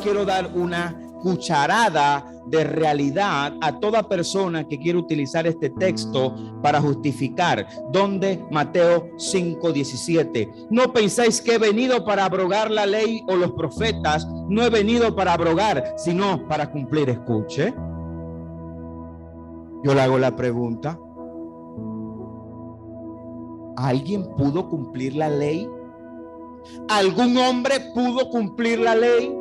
quiero dar una cucharada de realidad a toda persona que quiere utilizar este texto para justificar. ¿Dónde? Mateo 5:17. No penséis que he venido para abrogar la ley o los profetas. No he venido para abrogar, sino para cumplir. Escuche. Yo le hago la pregunta: ¿alguien pudo cumplir la ley? ¿Algún hombre pudo cumplir la ley?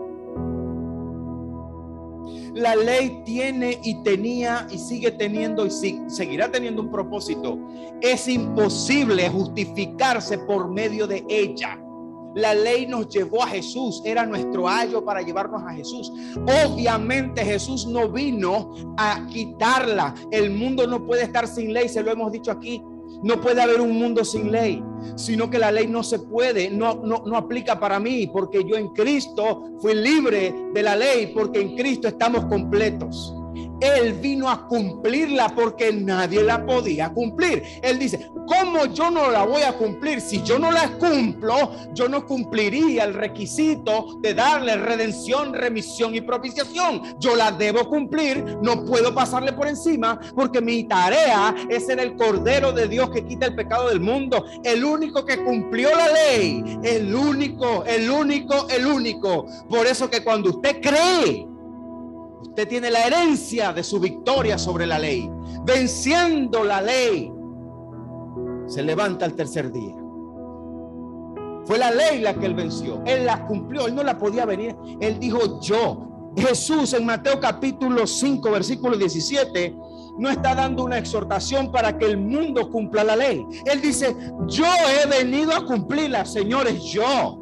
La ley tiene y tenía y sigue teniendo y seguirá teniendo un propósito. Es imposible justificarse por medio de ella. La ley nos llevó a Jesús, era nuestro ayo para llevarnos a Jesús. Obviamente Jesús no vino a quitarla. El mundo no puede estar sin ley, se lo hemos dicho aquí. No puede haber un mundo sin ley, sino que la ley no se puede, no aplica para mí, porque yo en Cristo fui libre de la ley, porque en Cristo estamos completos. Él vino a cumplirla porque nadie la podía cumplir. Él dice: ¿cómo yo no la voy a cumplir? Si yo no la cumplo, yo no cumpliría el requisito de darle redención, remisión y propiciación. Yo la debo cumplir, no puedo pasarle por encima, porque mi tarea es ser el Cordero de Dios que quita el pecado del mundo. El único que cumplió la ley, el único. Por eso que cuando usted cree, usted tiene la herencia de su victoria sobre la ley. Venciendo la ley, se levanta al tercer día. Fue la ley la que él venció. Él la cumplió, él no la podía venir. Él dijo yo. Jesús en Mateo capítulo 5 versículo 17 no está dando una exhortación para que el mundo cumpla la ley. Él dice: yo he venido a cumplirla, señores, yo,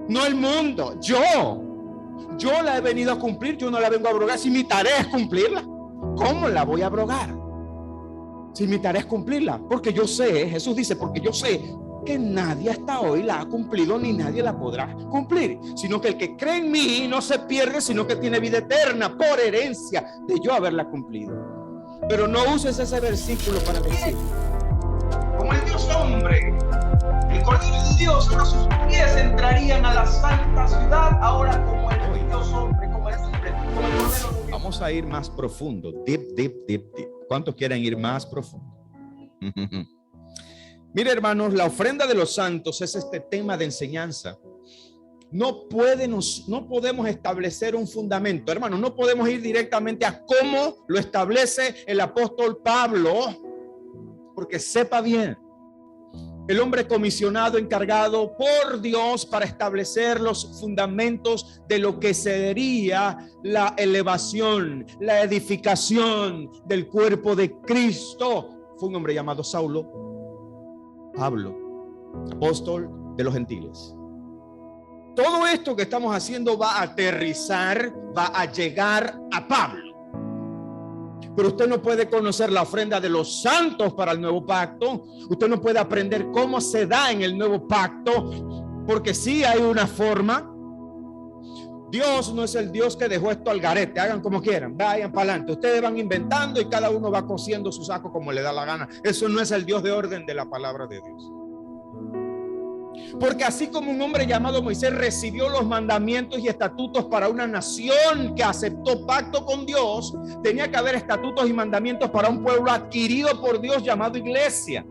no el mundo, yo la he venido a cumplir, yo no la vengo a abrogar. Si mi tarea es cumplirla, ¿cómo la voy a abrogar? Si mi tarea es cumplirla, porque yo sé, Jesús dice, porque yo sé que nadie hasta hoy la ha cumplido ni nadie la podrá cumplir, sino que el que cree en mí no se pierde, sino que tiene vida eterna por herencia de yo haberla cumplido. Pero no uses ese versículo para decir: como el Dios hombre, el Cordero de Dios, a sus pies entrarían a la santa ciudad. Ahora como el Dios hombre, como el Cordero de Dios. Vamos a ir más profundo. Deep. ¿Cuántos quieren ir más profundo? Mire, hermanos, la ofrenda de los santos es este tema de enseñanza. No podemos establecer un fundamento, hermanos. No podemos ir directamente a cómo lo establece el apóstol Pablo, porque sepa bien, el hombre comisionado, encargado por Dios para establecer los fundamentos de lo que sería la elevación, la edificación del cuerpo de Cristo, fue un hombre llamado Pablo, apóstol de los gentiles. Todo esto que estamos haciendo va a aterrizar, va a llegar a Pablo. Pero usted no puede conocer la ofrenda de los santos para el nuevo pacto. Usted no puede aprender cómo se da en el nuevo pacto, porque sí hay una forma. Dios no es el Dios que dejó esto al garete. Hagan como quieran, vayan para adelante. Ustedes van inventando y cada uno va cosiendo su saco como le da la gana. Eso no es el Dios de orden de la palabra de Dios. Porque así como un hombre llamado Moisés recibió los mandamientos y estatutos para una nación que aceptó pacto con Dios, tenía que haber estatutos y mandamientos para un pueblo adquirido por Dios llamado iglesia.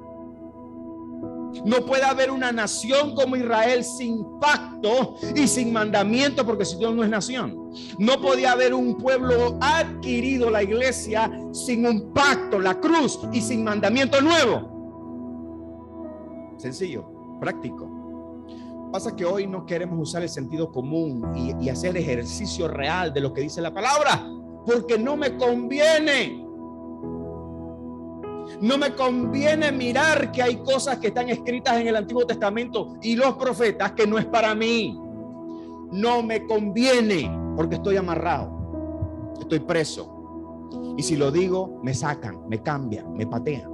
No puede haber una nación como Israel sin pacto y sin mandamiento, porque si Dios no es nación. No podía haber un pueblo adquirido, la iglesia, sin un pacto, la cruz, y sin mandamiento nuevo. Sencillo, práctico. Pasa que hoy no queremos usar el sentido común y hacer ejercicio real de lo que dice la palabra, porque no me conviene. No me conviene mirar que hay cosas que están escritas en el Antiguo Testamento y los profetas que no es para mí. No me conviene, porque estoy amarrado, estoy preso. Y si lo digo, me sacan, me cambian, me patean.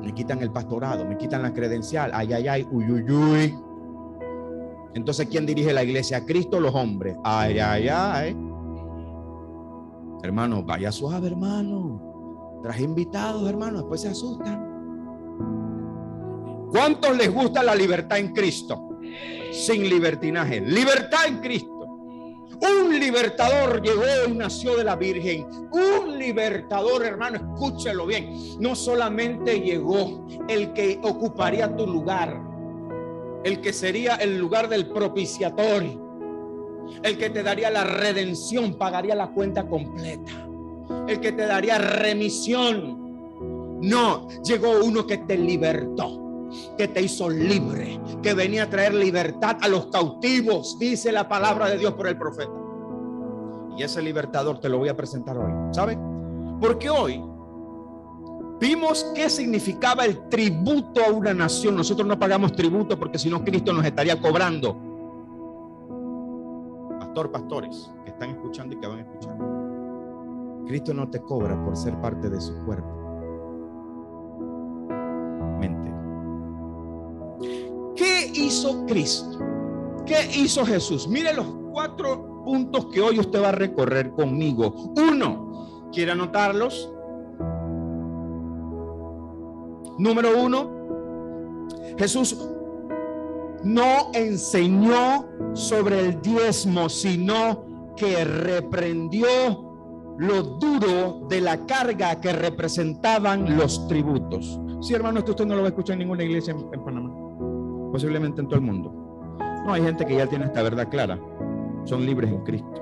Me quitan el pastorado, me quitan la credencial. Ay, uy. Entonces, ¿quién dirige la iglesia? Cristo o los hombres. Ay. Hermano, vaya suave, hermano. Traje invitados, hermano, después se asustan. ¿Cuántos les gusta la libertad en Cristo? sin libertinaje. Libertad en Cristo. Un libertador llegó y nació de la Virgen. Un libertador, hermano, escúchelo bien. No solamente llegó el que ocuparía tu lugar, el que sería el lugar del propiciatorio, el que te daría la redención, pagaría la cuenta completa, el que te daría remisión. No, llegó uno que te libertó, que te hizo libre, que venía a traer libertad a los cautivos, dice la palabra de Dios por el profeta. Y ese libertador te lo voy a presentar hoy, ¿saben? Porque hoy vimos qué significaba el tributo a una nación. Nosotros no pagamos tributo porque si no Cristo nos estaría cobrando. Pastores que están escuchando y que van a escuchar, Cristo no te cobra por ser parte de su cuerpo. Mente. ¿Qué hizo Cristo? ¿Qué hizo Jesús? Mire los 4 puntos que hoy usted va a recorrer conmigo. 1, ¿quiere anotarlos? Número 1, Jesús no enseñó sobre el diezmo, sino que reprendió lo duro de la carga que representaban los tributos. Sí, hermano, esto usted no lo va a escuchar en ninguna iglesia en Panamá, posiblemente en todo el mundo. No, hay gente que ya tiene esta verdad clara, son libres en Cristo.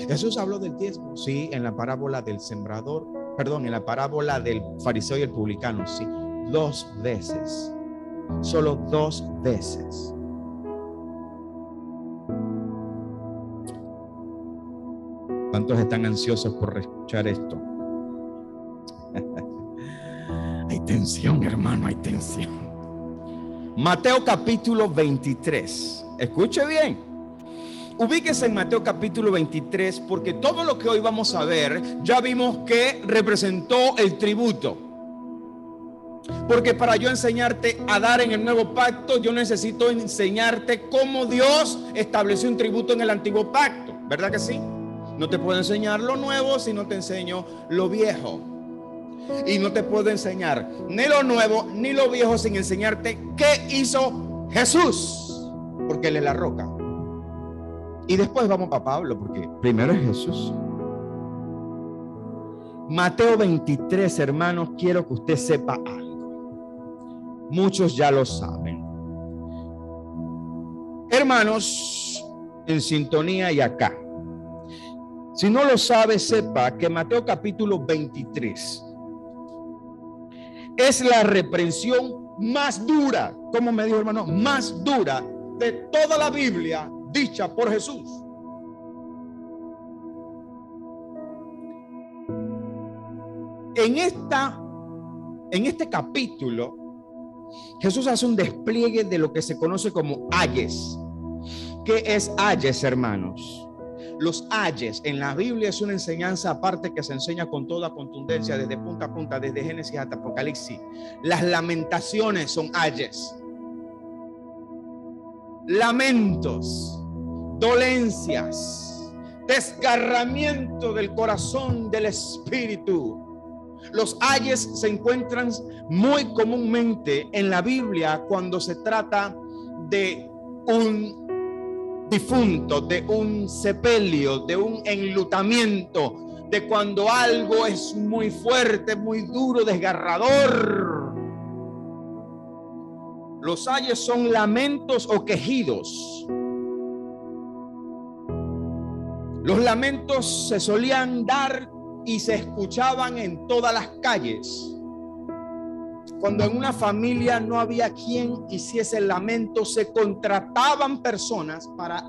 Jesús habló del diezmo, sí, en la parábola del sembrador, perdón, en la parábola del fariseo y el publicano, sí, 2 veces. Solo 2 veces. ¿Cuántos están ansiosos por escuchar esto? Hay tensión, hermano, hay tensión. Mateo capítulo 23. Escuche bien. Ubíquese en Mateo capítulo 23 porque todo lo que hoy vamos a ver ya vimos que representó el tributo. Porque para yo enseñarte a dar en el nuevo pacto, yo necesito enseñarte cómo Dios estableció un tributo en el antiguo pacto, ¿verdad que sí? No te puedo enseñar lo nuevo si no te enseño lo viejo. Y no te puedo enseñar ni lo nuevo ni lo viejo sin enseñarte qué hizo Jesús, porque Él es la roca. Y después vamos para Pablo, porque primero es Jesús. Mateo 23, hermanos, quiero que usted sepa algo. Muchos ya lo saben. Hermanos, en sintonía y acá. Si no lo sabe, sepa que Mateo capítulo 23 es la reprensión más dura, como me dijo hermano, más dura de toda la Biblia dicha por Jesús. En este capítulo, Jesús hace un despliegue de lo que se conoce como ayes. ¿Qué es ayes, hermanos? Los ayes en la Biblia es una enseñanza aparte que se enseña con toda contundencia desde punta a punta, desde Génesis hasta Apocalipsis. Las lamentaciones son ayes. Lamentos, dolencias, desgarramiento del corazón, del espíritu. Los ayes se encuentran muy comúnmente en la Biblia cuando se trata de un difunto, de un sepelio, de un enlutamiento, de cuando algo es muy fuerte, muy duro, desgarrador. Los ayes son lamentos o quejidos. Los lamentos se solían dar y se escuchaban en todas las calles. Cuando en una familia no había quien hiciese el lamento, se contrataban personas para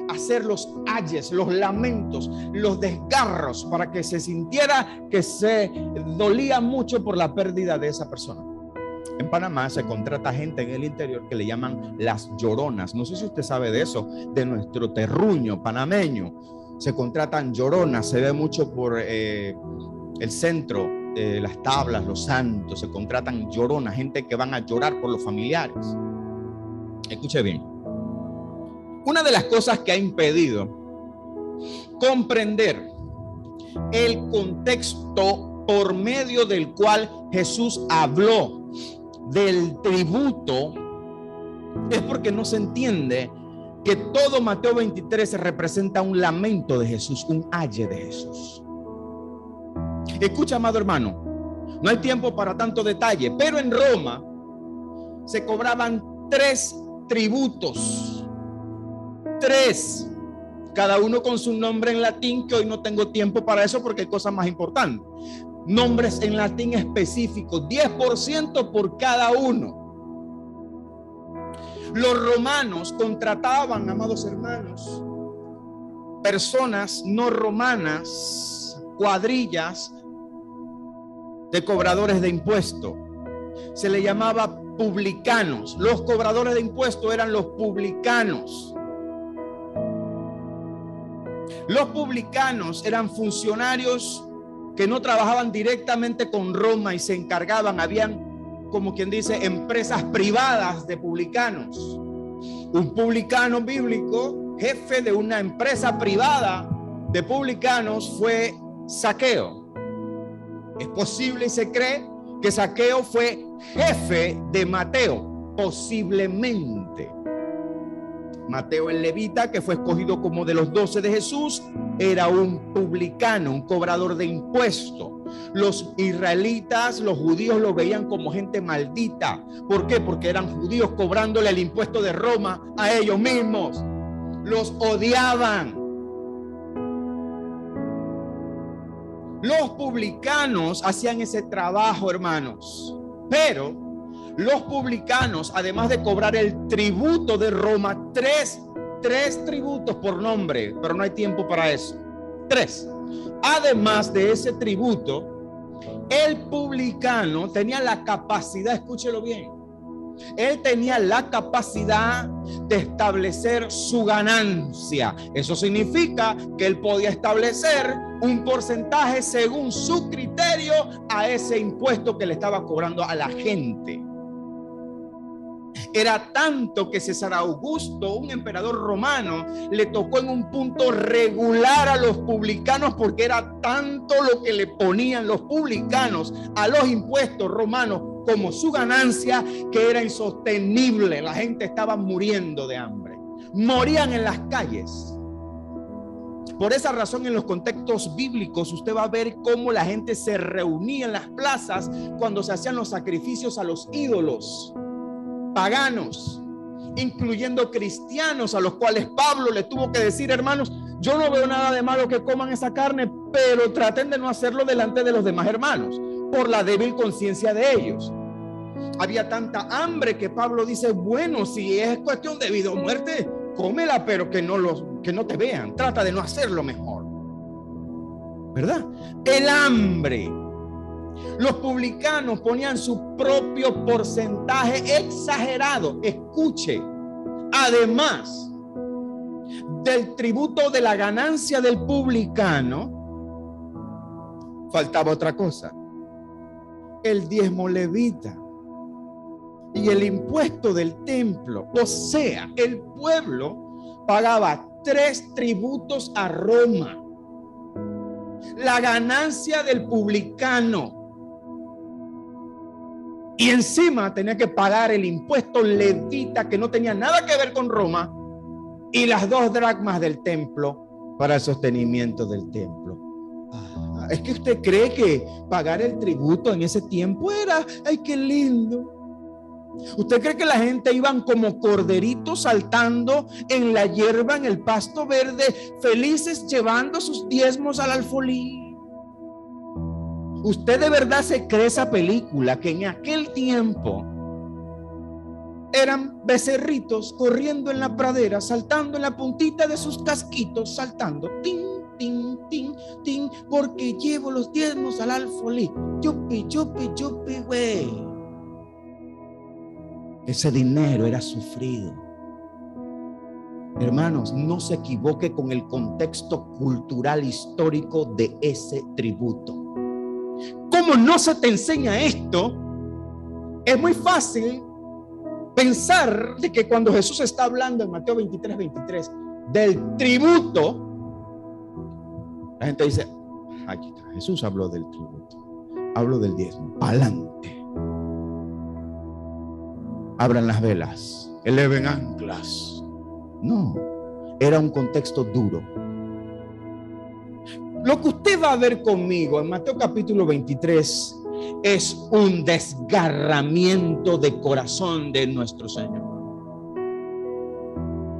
hacer los ayes, los lamentos, los desgarros, para que se sintiera que se dolía mucho por la pérdida de esa persona. En Panamá se contrata gente en el interior que le llaman las lloronas. No sé si usted sabe de eso, de nuestro terruño panameño. Se contratan lloronas, se ve mucho por el centro, las tablas, los santos. Se contratan lloronas, gente que van a llorar por los familiares. Escuche bien. Una de las cosas que ha impedido comprender el contexto por medio del cual Jesús habló del tributo es porque no se entiende que todo Mateo 23 representa un lamento de Jesús, un aye de Jesús. Escucha, amado hermano, no hay tiempo para tanto detalle, pero en Roma se cobraban 3 tributos. 3, cada uno con su nombre en latín, que hoy no tengo tiempo para eso porque hay cosas más importantes. Nombres en latín específicos, 10% por cada uno. Los romanos contrataban, amados hermanos, personas no romanas, cuadrillas de cobradores de impuestos. Se le llamaba publicanos. Los cobradores de impuestos eran los publicanos. Los publicanos eran funcionarios que no trabajaban directamente con Roma y se encargaban, habían, como quien dice, empresas privadas de publicanos. Un publicano bíblico, jefe de una empresa privada de publicanos, fue Zaqueo. Es posible y se cree que Zaqueo fue jefe de Mateo, posiblemente. Mateo el levita, que fue escogido como de los 12 de Jesús, era un publicano, un cobrador de impuestos. Los israelitas, los judíos, lo veían como gente maldita. ¿Por qué? Porque eran judíos cobrándole el impuesto de Roma a ellos mismos. Los odiaban. Los publicanos hacían ese trabajo, hermanos, pero los publicanos, además de cobrar el tributo de Roma, tres tributos por nombre, pero no hay tiempo para eso. 3. Además de ese tributo, el publicano tenía la capacidad, escúchelo bien, él tenía la capacidad de establecer su ganancia. Eso significa que él podía establecer un porcentaje según su criterio a ese impuesto que le estaba cobrando a la gente. Era tanto que César Augusto, un emperador romano, le tocó en un punto regular a los publicanos, porque era tanto lo que le ponían los publicanos a los impuestos romanos como su ganancia, que era insostenible. La gente estaba muriendo de hambre, morían en las calles. Por esa razón, en los contextos bíblicos usted va a ver cómo la gente se reunía en las plazas cuando se hacían los sacrificios a los ídolos paganos, incluyendo cristianos, a los cuales Pablo le tuvo que decir: hermanos, yo no veo nada de malo que coman esa carne, pero traten de no hacerlo delante de los demás hermanos, por la débil conciencia de ellos. Había tanta hambre que Pablo dice: bueno, si es cuestión de vida o muerte, cómela, pero que no te vean. Trata de no hacerlo mejor, ¿verdad? El hambre. Los publicanos ponían su propio porcentaje exagerado. Escuche, además del tributo de la ganancia del publicano, faltaba otra cosa: el diezmo levita y el impuesto del templo. O sea, el pueblo pagaba 3 tributos a Roma. La ganancia del publicano, y encima tenía que pagar el impuesto levita, que no tenía nada que ver con Roma, y las 2 dracmas del templo para el sostenimiento del templo. ¿Es que usted cree que pagar el tributo en ese tiempo era, ay, qué lindo? ¿Usted cree que la gente iban como corderitos saltando en la hierba, en el pasto verde, felices llevando sus diezmos al alfolí? ¿Usted de verdad se cree esa película, que en aquel tiempo eran becerritos corriendo en la pradera, saltando en la puntita de sus casquitos, saltando, tin, tin, tin, tin, porque llevo los diezmos al alfolí? Yupi, yupi, yupi, güey. Ese dinero era sufrido. Hermanos, no se equivoque con el contexto cultural histórico de ese tributo. ¿Cómo no se te enseña esto? Es muy fácil pensar de que cuando Jesús está hablando en Mateo 23 del tributo, la gente dice: aquí está, Jesús habló del tributo, habló del diezmo, adelante. Abran las velas, eleven anclas. No, era un contexto duro. Lo que usted va a ver conmigo en Mateo capítulo 23 es un desgarramiento de corazón de nuestro Señor.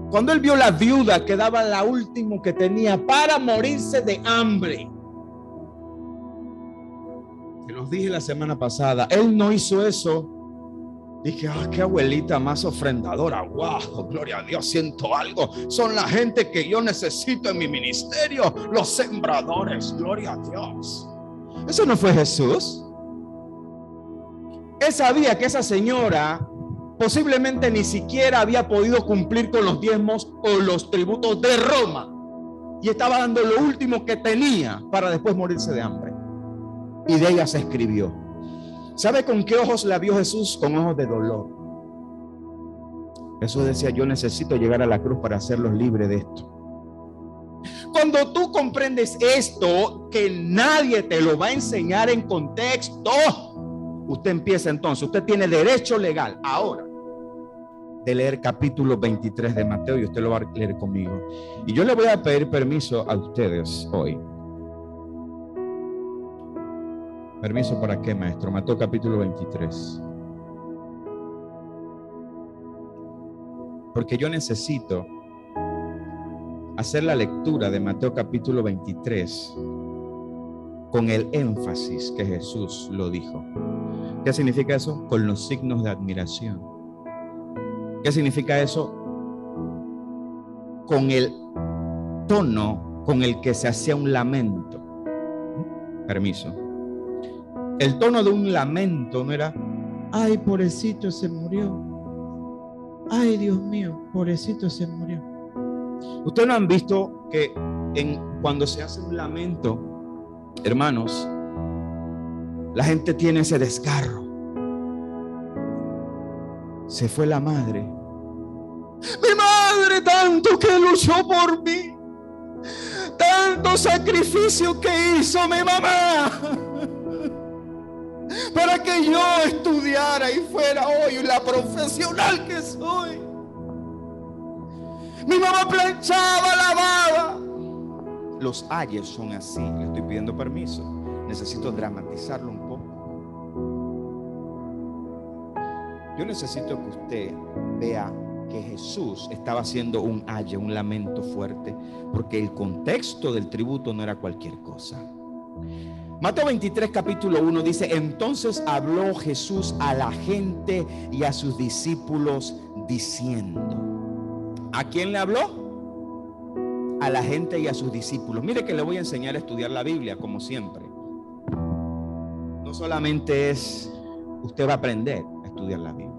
Cuando él vio la viuda que daba la última que tenía para morirse de hambre, que los dije la semana pasada, él no hizo eso. Dije, qué abuelita más ofrendadora. Wow, gloria a Dios, siento algo. Son la gente que yo necesito en mi ministerio, los sembradores, gloria a Dios. Eso no fue Jesús. Él sabía que esa señora posiblemente ni siquiera había podido cumplir con los diezmos o los tributos de Roma, y estaba dando lo último que tenía para después morirse de hambre. Y de ella se escribió. ¿Sabe con qué ojos la vio Jesús? Con ojos de dolor. Jesús decía, yo necesito llegar a la cruz para hacerlos libres de esto. Cuando tú comprendes esto, que nadie te lo va a enseñar en contexto, usted empieza entonces, usted tiene derecho legal ahora de leer capítulo 23 de Mateo, y usted lo va a leer conmigo. Y yo le voy a pedir permiso a ustedes hoy. ¿Permiso para qué, maestro? Mateo capítulo 23. Porque yo necesito hacer la lectura de Mateo capítulo 23 con el énfasis que Jesús lo dijo. ¿Qué significa eso? Con los signos de admiración. ¿Qué significa eso? Con el tono con el que se hacía un lamento. Permiso. El tono de un lamento no era, ay, pobrecito se murió. Ay, Dios mío, pobrecito se murió. Ustedes no han visto que cuando se hace un lamento, hermanos, la gente tiene ese desgarro. Se fue la madre. Mi madre tanto que luchó por mí. Tanto sacrificio que hizo mi mamá para que yo estudiara y fuera hoy la profesional que soy. Mi mamá planchaba, lavaba. Los ayes son así. Le estoy pidiendo permiso. Necesito dramatizarlo un poco. Yo necesito que usted vea que Jesús estaba haciendo un aye, un lamento fuerte, porque el contexto del tributo no era cualquier cosa. Mateo 23 capítulo 1 dice, entonces habló Jesús a la gente y a sus discípulos diciendo. ¿A quién le habló? A la gente y a sus discípulos. Mire que le voy a enseñar a estudiar la Biblia como siempre. No solamente es, usted va a aprender a estudiar la Biblia.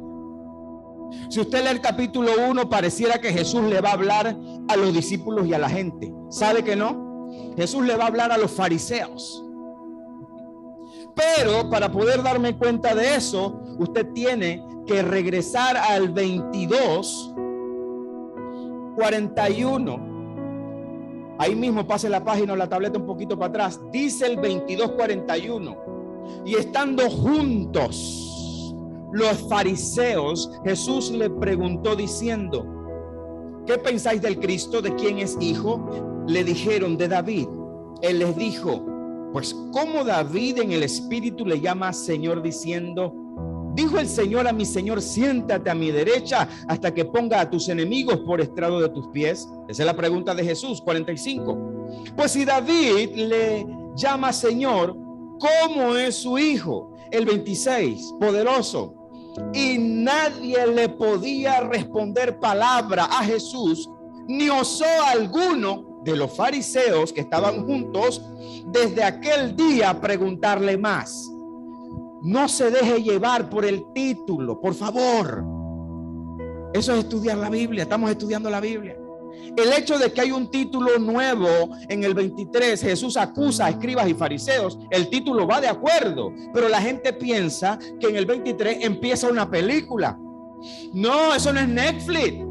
Si usted lee el capítulo 1, pareciera que Jesús le va a hablar a los discípulos y a la gente. ¿Sabe que no? Jesús le va a hablar a los fariseos. Pero para poder darme cuenta de eso, usted tiene que regresar al 22:41. Ahí mismo pase la página o la tableta un poquito para atrás. Dice el 22:41. Y estando juntos los fariseos, Jesús le preguntó diciendo, ¿qué pensáis del Cristo? ¿De quién es hijo? Le dijeron, de David. Él les dijo, pues ¿cómo David en el espíritu le llama Señor diciendo, dijo el Señor a mi Señor, siéntate a mi derecha hasta que ponga a tus enemigos por estrado de tus pies? Esa es la pregunta de Jesús. 45. Pues si David le llama Señor, ¿cómo es su hijo? El 26, poderoso. Y nadie le podía responder palabra a Jesús, ni osó alguno de los fariseos que estaban juntos desde aquel día preguntarle más. No se deje llevar por el título, por favor. Eso es estudiar la Biblia. Estamos estudiando la Biblia. El hecho de que hay un título nuevo en el 23, Jesús acusa a escribas y fariseos, el título va de acuerdo, pero la gente piensa que en el 23 empieza una película. No, eso no es Netflix.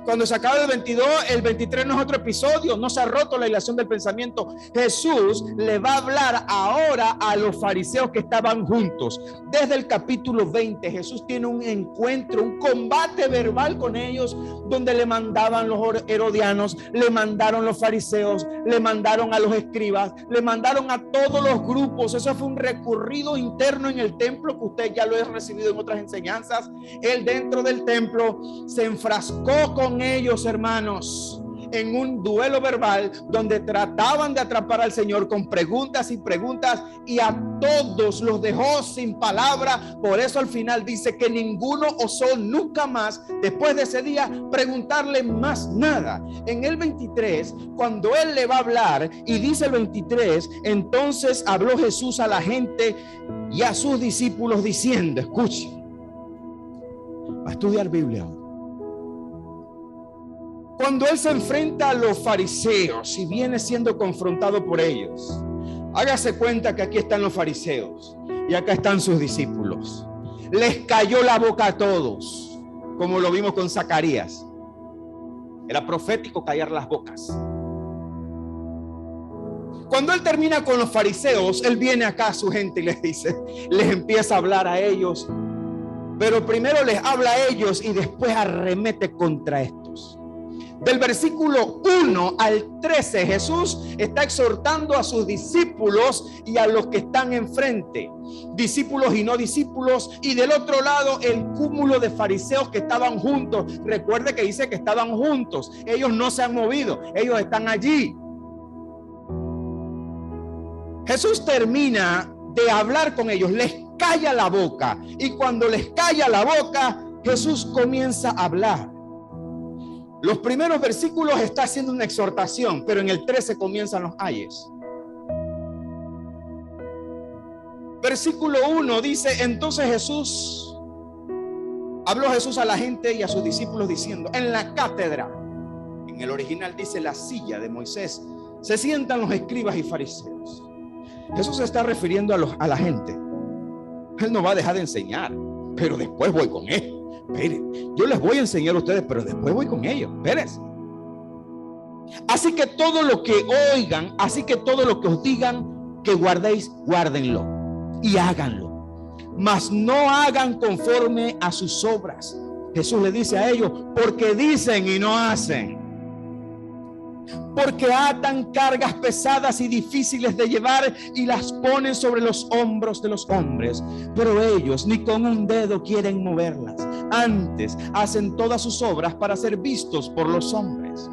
Cuando se acaba el 22, el 23 no es otro episodio, no se ha roto la hilación del pensamiento. Jesús le va a hablar ahora a los fariseos que estaban juntos. Desde el capítulo 20, Jesús tiene un encuentro, un combate verbal con ellos, donde le mandaban los herodianos, le mandaron los fariseos, le mandaron a los escribas, le mandaron a todos los grupos. Eso fue un recorrido interno en el templo, que usted ya lo ha recibido en otras enseñanzas. Él dentro del templo se enfrascó con ellos, hermanos, en un duelo verbal donde trataban de atrapar al Señor con preguntas y preguntas, y a todos los dejó sin palabra. Por eso al final dice que ninguno osó nunca más, después de ese día, preguntarle más nada. En el 23, cuando él le va a hablar, y dice el 23, entonces habló Jesús a la gente y a sus discípulos diciendo, escuchen, va a estudiar Biblia hoy. Cuando él se enfrenta a los fariseos y viene siendo confrontado por ellos, hágase cuenta que aquí están los fariseos y acá están sus discípulos. Les cayó la boca a todos, como lo vimos con Zacarías. Era profético callar las bocas. Cuando él termina con los fariseos, él viene acá a su gente y les dice, les empieza a hablar a ellos, pero primero les habla a ellos y después arremete contra estos. Del versículo 1 al 13, Jesús está exhortando a sus discípulos y a los que están enfrente, discípulos y no discípulos, y del otro lado el cúmulo de fariseos que estaban juntos. Recuerde que dice que estaban juntos, ellos no se han movido, ellos están allí. Jesús termina de hablar con ellos, les calla la boca, y cuando les calla la boca, Jesús comienza a hablar. Los primeros versículos está haciendo una exhortación, pero en el 13 comienzan los ayes. Versículo 1 dice, entonces habló Jesús a la gente y a sus discípulos diciendo, en la cátedra, en el original dice la silla de Moisés, se sientan los escribas y fariseos. Jesús se está refiriendo a la gente. Él no va a dejar de enseñar, pero después voy con él. Esperen, yo les voy a enseñar a ustedes, pero después voy con ellos. Espérense. Así que todo lo que oigan, así que todo lo que os digan que guardéis, guárdenlo y háganlo, mas no hagan conforme a sus obras. Jesús le dice a ellos, porque dicen y no hacen, porque atan cargas pesadas y difíciles de llevar y las ponen sobre los hombros de los hombres, pero ellos ni con un dedo quieren moverlas. Antes hacen todas sus obras para ser vistos por los hombres,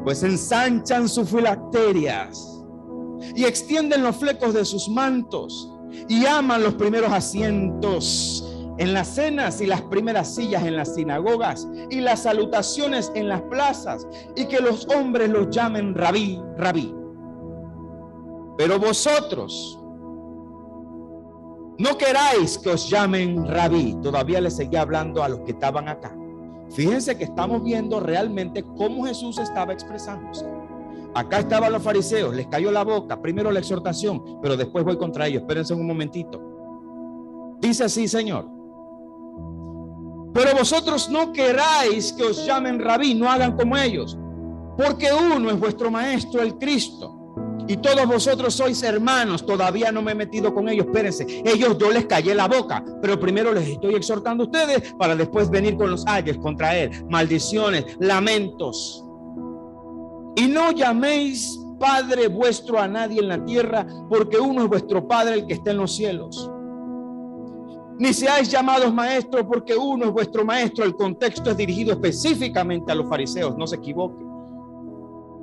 pues ensanchan sus filacterias y extienden los flecos de sus mantos y aman los primeros asientos en las cenas y las primeras sillas en las sinagogas y las salutaciones en las plazas, y que los hombres los llamen rabí, rabí. Pero vosotros no queráis que os llamen rabí. Todavía le seguía hablando a los que estaban acá. Fíjense que estamos viendo realmente cómo Jesús estaba expresándose. Acá estaban los fariseos, les cayó la boca, primero la exhortación, pero después voy contra ellos. Espérense un momentito. Dice así, Señor, pero vosotros no queráis que os llamen rabí, no hagan como ellos, porque uno es vuestro maestro, el Cristo, y todos vosotros sois hermanos. Todavía no me he metido con ellos, espérense. Ellos yo les callé la boca, pero primero les estoy exhortando a ustedes para después venir con los ayes contra él, maldiciones, lamentos. Y no llaméis Padre vuestro a nadie en la tierra, porque uno es vuestro Padre, el que está en los cielos. Ni seáis llamados maestros, porque uno es vuestro maestro. El contexto es dirigido específicamente a los fariseos, no se equivoquen.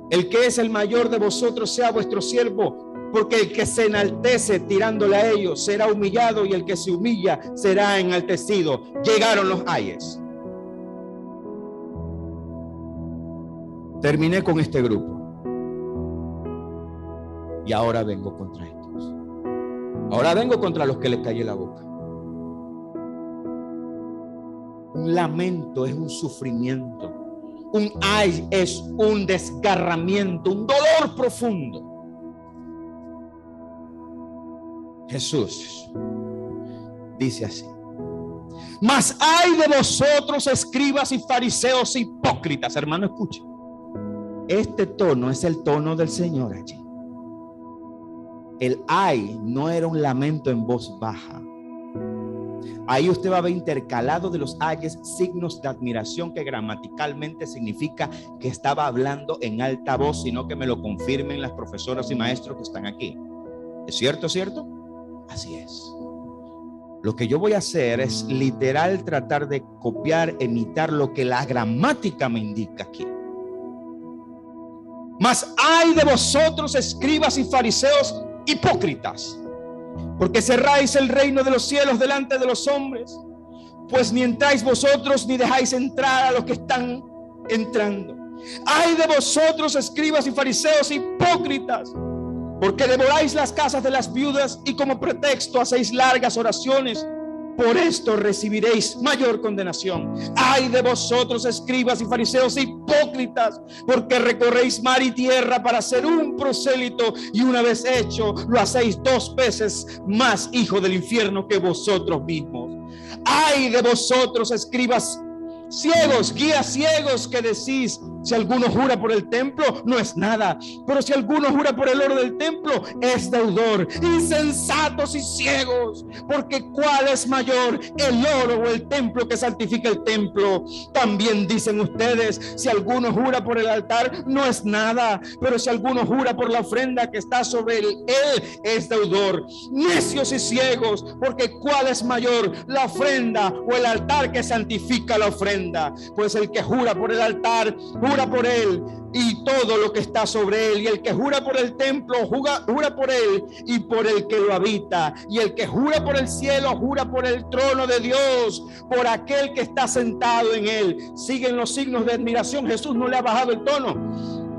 El que es el mayor de vosotros sea vuestro siervo, porque el que se enaltece tirándole a ellos será humillado, y el que se humilla será enaltecido. Llegaron los ayes. Terminé con este grupo y ahora vengo contra estos. Ahora vengo contra los que les callé la boca. Un lamento es un sufrimiento. Un ay es un desgarramiento, un dolor profundo. Jesús dice así: Mas ay de vosotros, escribas y fariseos hipócritas. Hermano, escuche. Este tono es el tono del Señor allí. El ay no era un lamento en voz baja. Ahí usted va a ver intercalado de los ayes signos de admiración, que gramaticalmente significa que estaba hablando en alta voz, sino que me lo confirmen las profesoras y maestros que están aquí. ¿Es cierto, cierto? Así es. Lo que yo voy a hacer es literal tratar de copiar, imitar lo que la gramática me indica aquí. Mas ay de vosotros, escribas y fariseos hipócritas, porque cerráis el reino de los cielos delante de los hombres, pues ni entráis vosotros ni dejáis entrar a los que están entrando. Ay de vosotros, escribas y fariseos hipócritas, porque devoráis las casas de las viudas y como pretexto hacéis largas oraciones. Por esto recibiréis mayor condenación. Ay de vosotros, escribas y fariseos hipócritas, porque recorréis mar y tierra para hacer un prosélito, y una vez hecho lo hacéis 2 veces más hijo del infierno que vosotros mismos. Ay de vosotros, escribas ciegos, guías ciegos, que decís: si alguno jura por el templo, no es nada, pero si alguno jura por el oro del templo, es deudor. Insensatos y ciegos, porque ¿cuál es mayor, el oro o el templo que santifica el templo? También dicen ustedes: si alguno jura por el altar, no es nada, pero si alguno jura por la ofrenda que está sobre él, es deudor. Necios y ciegos, porque ¿cuál es mayor, la ofrenda o el altar que santifica la ofrenda? Pues el que jura por el altar, jura por él y todo lo que está sobre él, y el que jura por el templo, jura por él y por el que lo habita, y el que jura por el cielo, jura por el trono de Dios, por aquel que está sentado en él. Siguen los signos de admiración. Jesús no le ha bajado el tono.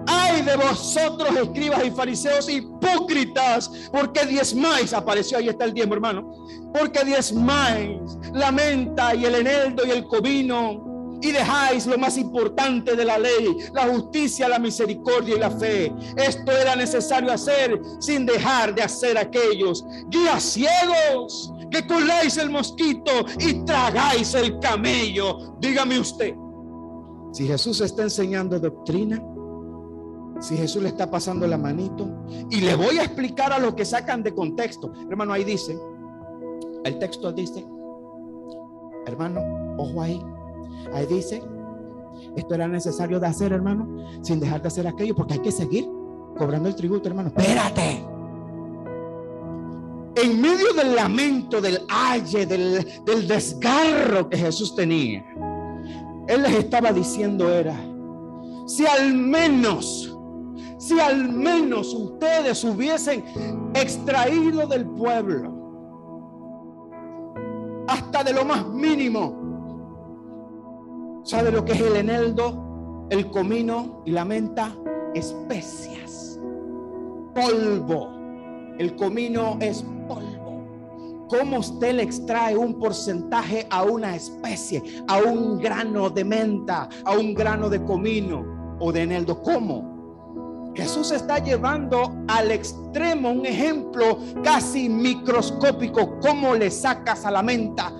Ay de vosotros, escribas y fariseos hipócritas, porque diezmáis, apareció, ahí está el diezmo, hermano, porque diezmáis la menta y el eneldo y el comino, y dejáis lo más importante de la ley, la justicia, la misericordia y la fe. Esto era necesario hacer sin dejar de hacer aquellos. Guías ciegos, que coláis el mosquito y tragáis el camello. Dígame usted, si Jesús está enseñando doctrina, si Jesús le está pasando la manito, y le voy a explicar a los que sacan de contexto, hermano, ahí dice, el texto dice, hermano, ojo ahí dice, esto era necesario de hacer, hermano, sin dejar de hacer aquello, porque hay que seguir cobrando el tributo, hermano. Espérate. En medio del lamento, del aye, del desgarro que Jesús tenía, Él les estaba diciendo era: si al menos ustedes hubiesen extraído del pueblo, hasta de lo más mínimo, ¿sabe lo que es el eneldo, el comino y la menta? Especias, polvo. El comino es polvo. ¿Cómo usted le extrae un porcentaje a una especie, a un grano de menta, a un grano de comino o de eneldo? ¿Cómo? Jesús está llevando al extremo un ejemplo casi microscópico. ¿Cómo le sacas a la menta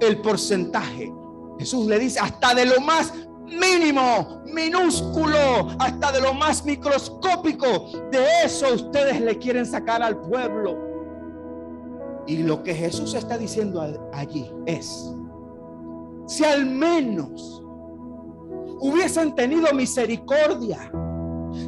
el porcentaje? Jesús le dice: hasta de lo más mínimo, minúsculo, hasta de lo más microscópico, de eso ustedes le quieren sacar al pueblo. Y lo que Jesús está diciendo allí es: si al menos hubiesen tenido misericordia,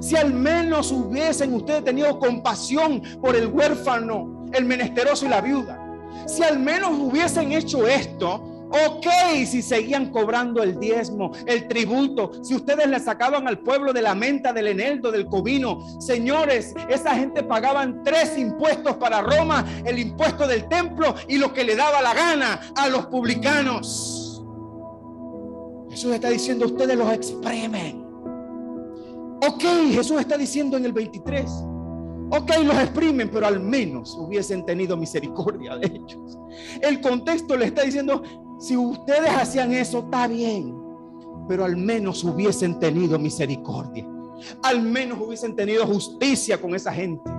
si al menos hubiesen ustedes tenido compasión por el huérfano, el menesteroso y la viuda, si al menos hubiesen hecho esto, ok, si seguían cobrando el diezmo, el tributo, si ustedes le sacaban al pueblo de la menta, del eneldo, del comino, señores, esa gente pagaban 3 impuestos para Roma: el impuesto del templo y lo que le daba la gana a los publicanos. Jesús está diciendo: ustedes los exprimen. Ok, Jesús está diciendo en el 23, ok, los exprimen, pero al menos hubiesen tenido misericordia de ellos. El contexto le está diciendo: si ustedes hacían eso, está bien, pero al menos hubiesen tenido misericordia, al menos hubiesen tenido justicia con esa gente,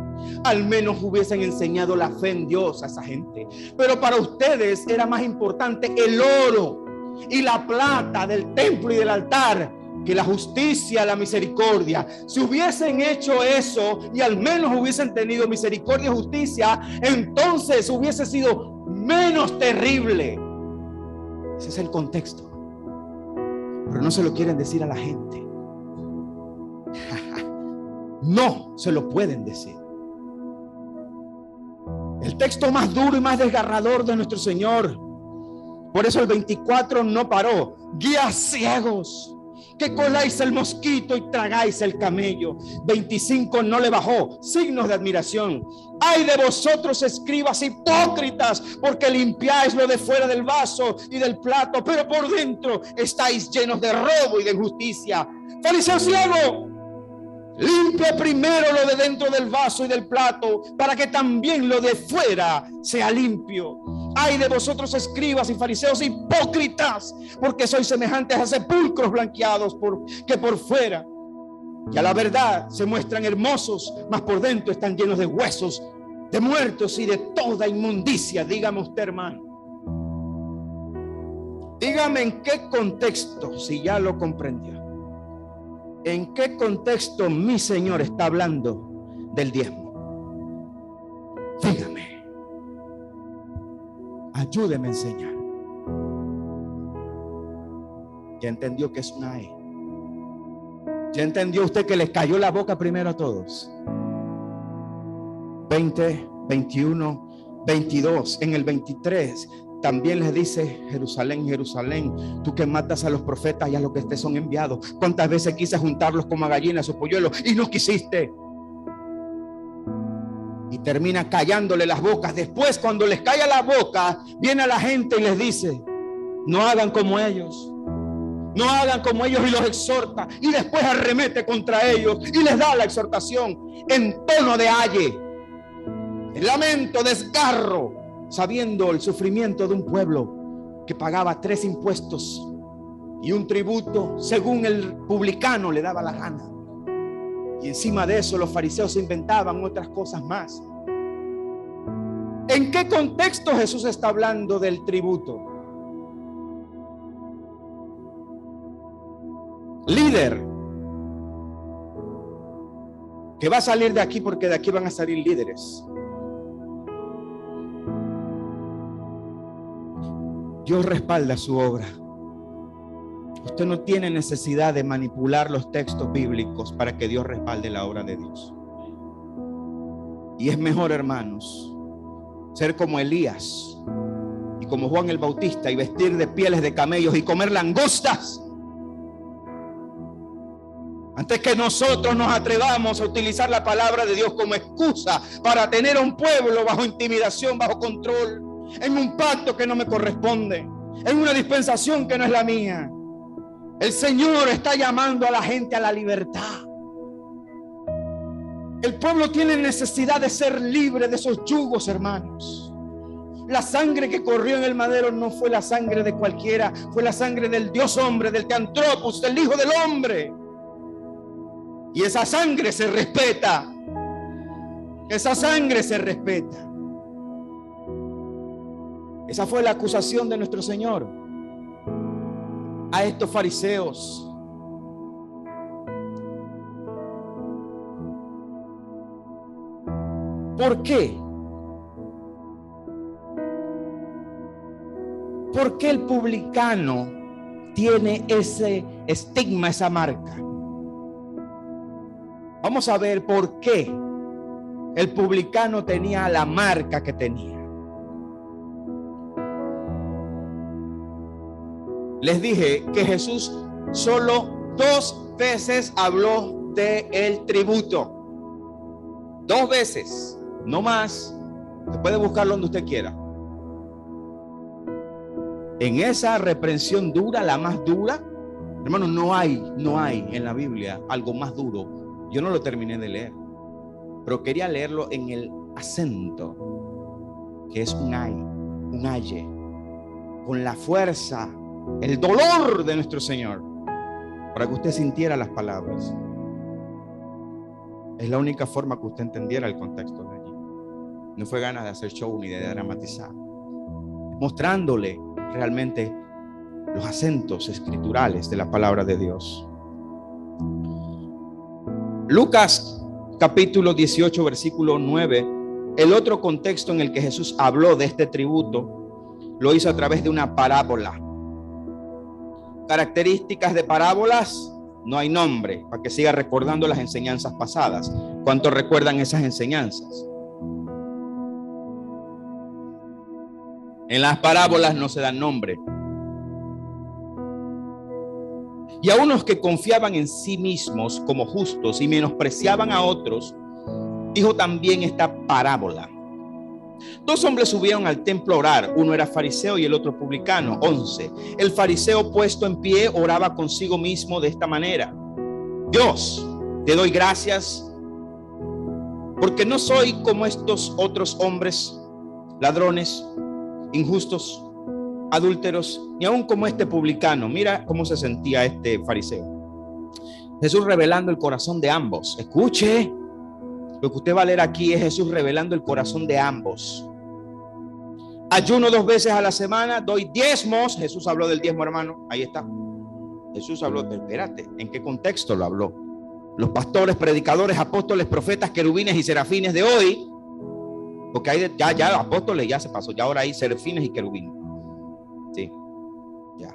Al menos hubiesen enseñado la fe en Dios a esa gente. Pero para ustedes era más importante el oro y la plata del templo y del altar que la justicia, la misericordia. Si hubiesen hecho eso y al menos hubiesen tenido misericordia y justicia, entonces hubiese sido menos terrible. Ese es el contexto. Pero no se lo quieren decir a la gente. No se lo pueden decir. El texto más duro y más desgarrador de nuestro Señor. Por eso el 24 no paró. Guías ciegos, que coláis el mosquito y tragáis el camello. 25 no le bajó. Signos de admiración. Ay de vosotros, escribas hipócritas, porque limpiáis lo de fuera del vaso y del plato, pero por dentro estáis llenos de robo y de injusticia. Fariseo ciego, limpia primero lo de dentro del vaso y del plato, para que también lo de fuera sea limpio. Ay de vosotros, escribas y fariseos hipócritas, porque sois semejantes a sepulcros blanqueados que por fuera y a la verdad se muestran hermosos, mas por dentro están llenos de huesos, de muertos y de toda inmundicia. Dígame usted, hermano, dígame en qué contexto, si ya lo comprendió, en qué contexto mi Señor está hablando del diezmo. Dígame, ayúdeme a enseñar. Ya entendió que es una E. ¿Ya entendió usted que les cayó la boca primero a todos? 20, 21, 22. En el 23 también les dice: Jerusalén, Jerusalén, tú que matas a los profetas y a los que te son enviados. ¿Cuántas veces quise juntarlos como a gallinas o polluelos y no quisiste? Y termina callándole las bocas. Después, cuando les calla la boca, viene a la gente y les dice: no hagan como ellos. No hagan como ellos, y los exhorta, y después arremete contra ellos y les da la exhortación en tono de aye, de lamento, desgarro, sabiendo el sufrimiento de un pueblo que pagaba 3 impuestos y un tributo según el publicano le daba la gana. Y encima de eso los fariseos inventaban otras cosas más. ¿En qué contexto Jesús está hablando del tributo? Líder que va a salir de aquí, porque de aquí van a salir líderes. Dios respalda su obra. Usted no tiene necesidad de manipular los textos bíblicos para que Dios respalde la obra de Dios. Y es mejor, hermanos, ser como Elías y como Juan el Bautista y vestir de pieles de camellos y comer langostas, antes que nosotros nos atrevamos a utilizar la palabra de Dios como excusa para tener a un pueblo bajo intimidación, bajo control, en un pacto que no me corresponde, en una dispensación que no es la mía. El Señor está llamando a la gente a la libertad. El pueblo tiene necesidad de ser libre de esos yugos, hermanos. La sangre que corrió en el madero no fue la sangre de cualquiera, fue la sangre del Dios hombre, del Teantropos, del Hijo del Hombre. Y esa sangre se respeta. Esa sangre se respeta. Esa fue la acusación de nuestro Señor a estos fariseos. ¿Por qué? ¿Por qué el publicano tiene ese estigma, esa marca? Vamos a ver por qué el publicano tenía la marca que tenía. Les dije que Jesús solo 2 veces habló del tributo. 2 veces, no más. Usted puede buscarlo donde usted quiera. En esa reprensión dura, la más dura, hermano, no hay en la Biblia algo más duro. Yo no lo terminé de leer, pero quería leerlo en el acento, que es un ay, un aye, con la fuerza, el dolor de nuestro Señor, para que usted sintiera las palabras. Es la única forma que usted entendiera el contexto de allí. No fue ganas de hacer show ni de dramatizar. Mostrándole realmente los acentos escriturales de la palabra de Dios. Lucas capítulo 18 versículo 9. El otro contexto en el que Jesús habló de este tributo lo hizo a través de una parábola. Características de parábolas: no hay nombre, para que siga recordando las enseñanzas pasadas. ¿Cuántos recuerdan esas enseñanzas? En las parábolas no se dan nombre. Y a unos que confiaban en sí mismos como justos y menospreciaban a otros, dijo también esta parábola. 2 hombres subieron al templo a orar, uno era fariseo y el otro publicano. 11. El fariseo, puesto en pie, oraba consigo mismo de esta manera: Dios, te doy gracias porque no soy como estos otros hombres, ladrones, injustos, adúlteros, ni aún como este publicano. Mira cómo se sentía este fariseo. Jesús revelando el corazón de ambos. Escuche, lo que usted va a leer aquí es Jesús revelando el corazón de ambos. Ayuno 2 veces a la semana, doy diezmos. Jesús habló del diezmo, hermano. Ahí está. Jesús habló, espérate, ¿en qué contexto lo habló? Los pastores, predicadores, apóstoles, profetas, querubines y serafines de hoy, porque hay ya apóstoles ya se pasó, ya ahora hay serafines y querubines. Sí, ya.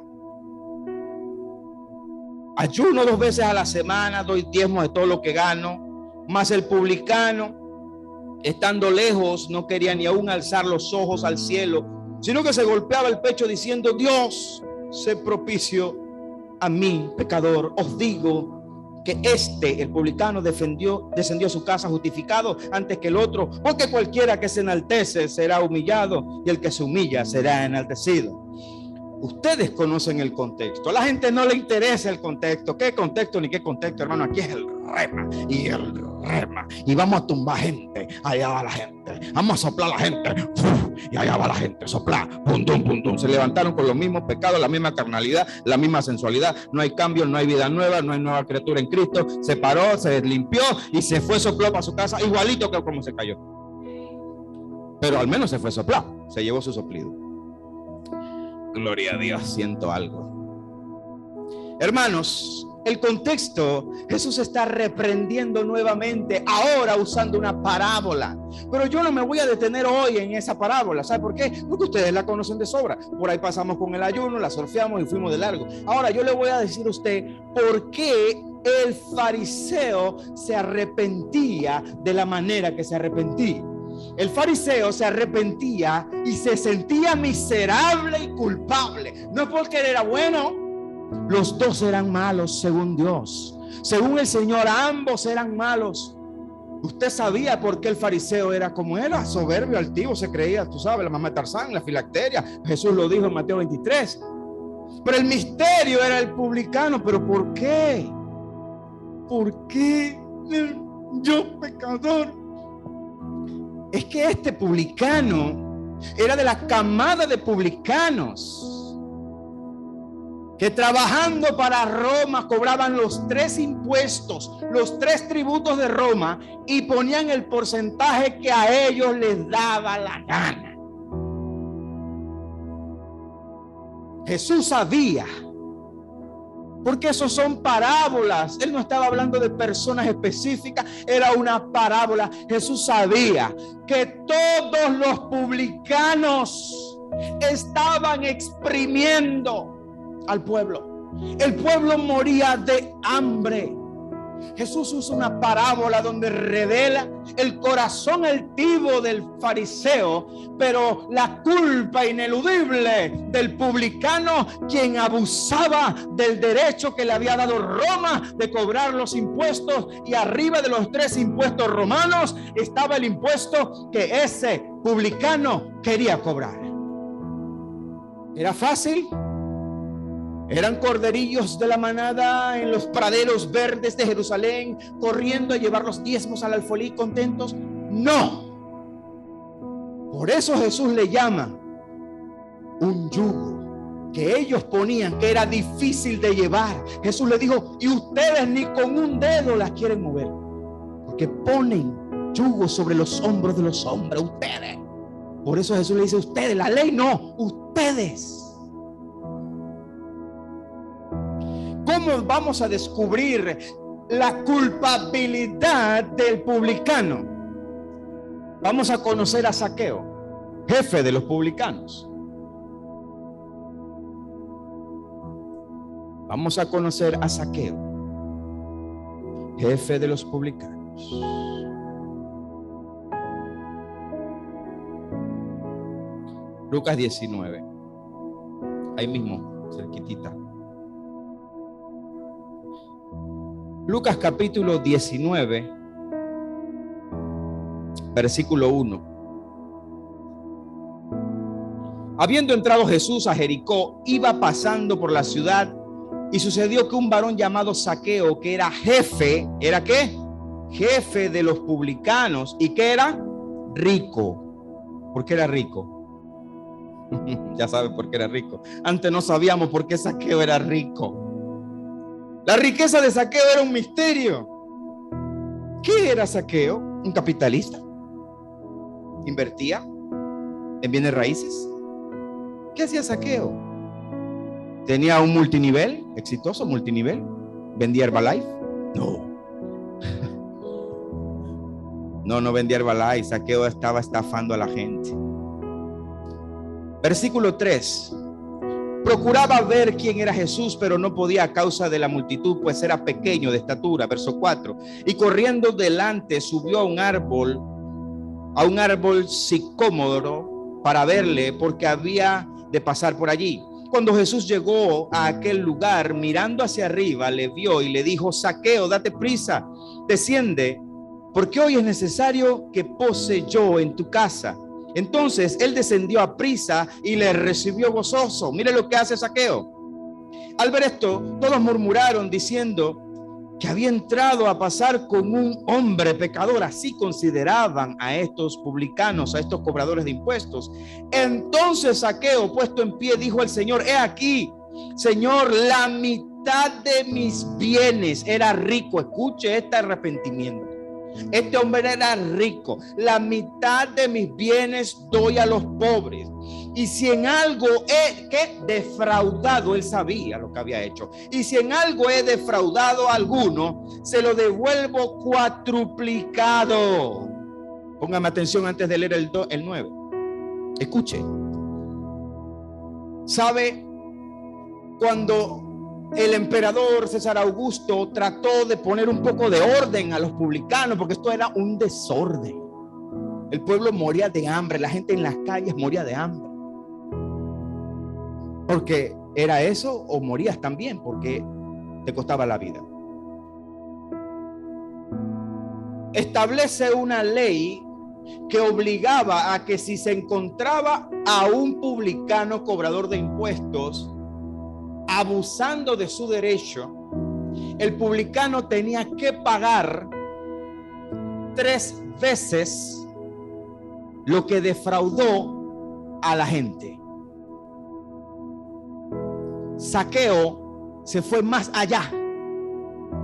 Ayuno 2 veces a la semana, doy diezmo de todo lo que gano. Mas el publicano, estando lejos, no quería ni aún alzar los ojos al cielo, sino que se golpeaba el pecho diciendo: Dios, sé propicio a mí, pecador. Os digo que el publicano, descendió a su casa justificado antes que el otro, porque cualquiera que se enaltece será humillado, y el que se humilla será enaltecido. Ustedes conocen el contexto. A la gente no le interesa el contexto. ¿Qué contexto ni qué contexto, hermano? Aquí es el rema y el rema. Y vamos a tumbar gente. Allá va la gente. Vamos a soplar a la gente. Y allá va la gente. Soplar. Pum, pum, pum, pum. Se levantaron con los mismos pecados, la misma carnalidad, la misma sensualidad. No hay cambio, no hay vida nueva, no hay nueva criatura en Cristo. Se paró, se limpió y se fue, sopló para su casa, igualito que como se cayó. Pero al menos se fue soplado. Se llevó su soplido. Gloria a Dios, siento algo. Hermanos, el contexto, Jesús está reprendiendo nuevamente, ahora usando una parábola. Pero yo no me voy a detener hoy en esa parábola. ¿Sabe por qué? Porque ustedes la conocen de sobra. Por ahí pasamos con el ayuno, la surfeamos y fuimos de largo. Ahora yo le voy a decir a usted por qué el fariseo se arrepentía de la manera que se arrepentía. El fariseo se arrepentía y se sentía miserable y culpable. No es porque él era bueno. Los dos eran malos según Dios. Según el Señor, ambos eran malos. Usted sabía por qué el fariseo era como era, soberbio, altivo, se creía, tú sabes, la mamá de Tarzán, la filacteria. Jesús lo dijo en Mateo 23. Pero el misterio era el publicano. ¿Pero por qué? ¿Por qué yo, pecador? Es que este publicano era de la camada de publicanos que trabajando para Roma cobraban los 3 impuestos, los 3 tributos de Roma, y ponían el porcentaje que a ellos les daba la gana. Jesús sabía, porque esos son parábolas. Él no estaba hablando de personas específicas, era una parábola. Jesús sabía que todos los publicanos estaban exprimiendo al pueblo. El pueblo moría de hambre. Jesús usa una parábola donde revela el corazón altivo del fariseo, pero la culpa ineludible del publicano, quien abusaba del derecho que le había dado Roma de cobrar los impuestos, y arriba de los 3 impuestos romanos estaba el impuesto que ese publicano quería cobrar. ¿Era fácil? ¿Eran corderillos de la manada en los praderos verdes de Jerusalén corriendo a llevar los diezmos al alfolí contentos? No. Por eso Jesús le llama un yugo que ellos ponían, que era difícil de llevar. Jesús le dijo: y ustedes ni con un dedo las quieren mover. que ponen yugo sobre los hombros de los hombres, ustedes. Por eso Jesús le dice ustedes, la ley no, ustedes. ¿Cómo vamos a descubrir la culpabilidad del publicano? Vamos a conocer a Zaqueo, jefe de los publicanos. Vamos a conocer a Zaqueo, jefe de los publicanos. Lucas 19, ahí mismo, cerquitita. Lucas capítulo 19, versículo 1. Habiendo entrado Jesús a Jericó, iba pasando por la ciudad, y sucedió que un varón llamado Zaqueo, que era jefe, ¿era qué? Jefe de los publicanos, y que era rico. ¿Por qué era rico? Ya sabe por qué era rico. Antes no sabíamos por qué Zaqueo era rico. La riqueza de Zaqueo era un misterio. ¿Qué era Zaqueo? Un capitalista. Invertía en bienes raíces. ¿Qué hacía Zaqueo? Tenía un multinivel, exitoso multinivel. ¿Vendía Herbalife? No. No vendía Herbalife. Zaqueo estaba estafando a la gente. Versículo 3. Procuraba ver quién era Jesús, pero no podía a causa de la multitud, pues era pequeño de estatura. Verso 4. Y corriendo delante subió a un árbol sicómoro para verle, porque había de pasar por allí. Cuando Jesús llegó a aquel lugar, mirando hacia arriba, le vio y le dijo: Zaqueo, date prisa, desciende, porque hoy es necesario que pose yo en tu casa. Entonces él descendió a prisa y le recibió gozoso. Mire lo que hace Zaqueo. Al ver esto, todos murmuraron diciendo que había entrado a pasar con un hombre pecador. Así consideraban a estos publicanos, a estos cobradores de impuestos. Entonces Zaqueo, puesto en pie, dijo al Señor: he aquí, Señor, la mitad de mis bienes. Era rico. Escuche este arrepentimiento. Este hombre era rico. La mitad de mis bienes doy a los pobres. Y si en algo he defraudado, él sabía lo que había hecho. Y si en algo he defraudado a alguno, se lo devuelvo cuatruplicado. Póngame atención antes de leer el 9. Escuche. ¿Sabe? Cuando el emperador César Augusto trató de poner un poco de orden a los publicanos, porque esto era un desorden. El pueblo moría de hambre, la gente en las calles moría de hambre. Porque era eso, o morías también porque te costaba la vida. Establece una ley que obligaba a que si se encontraba a un publicano cobrador de impuestos abusando de su derecho, el publicano tenía que pagar 3 veces lo que defraudó a la gente. Zaqueo se fue más allá.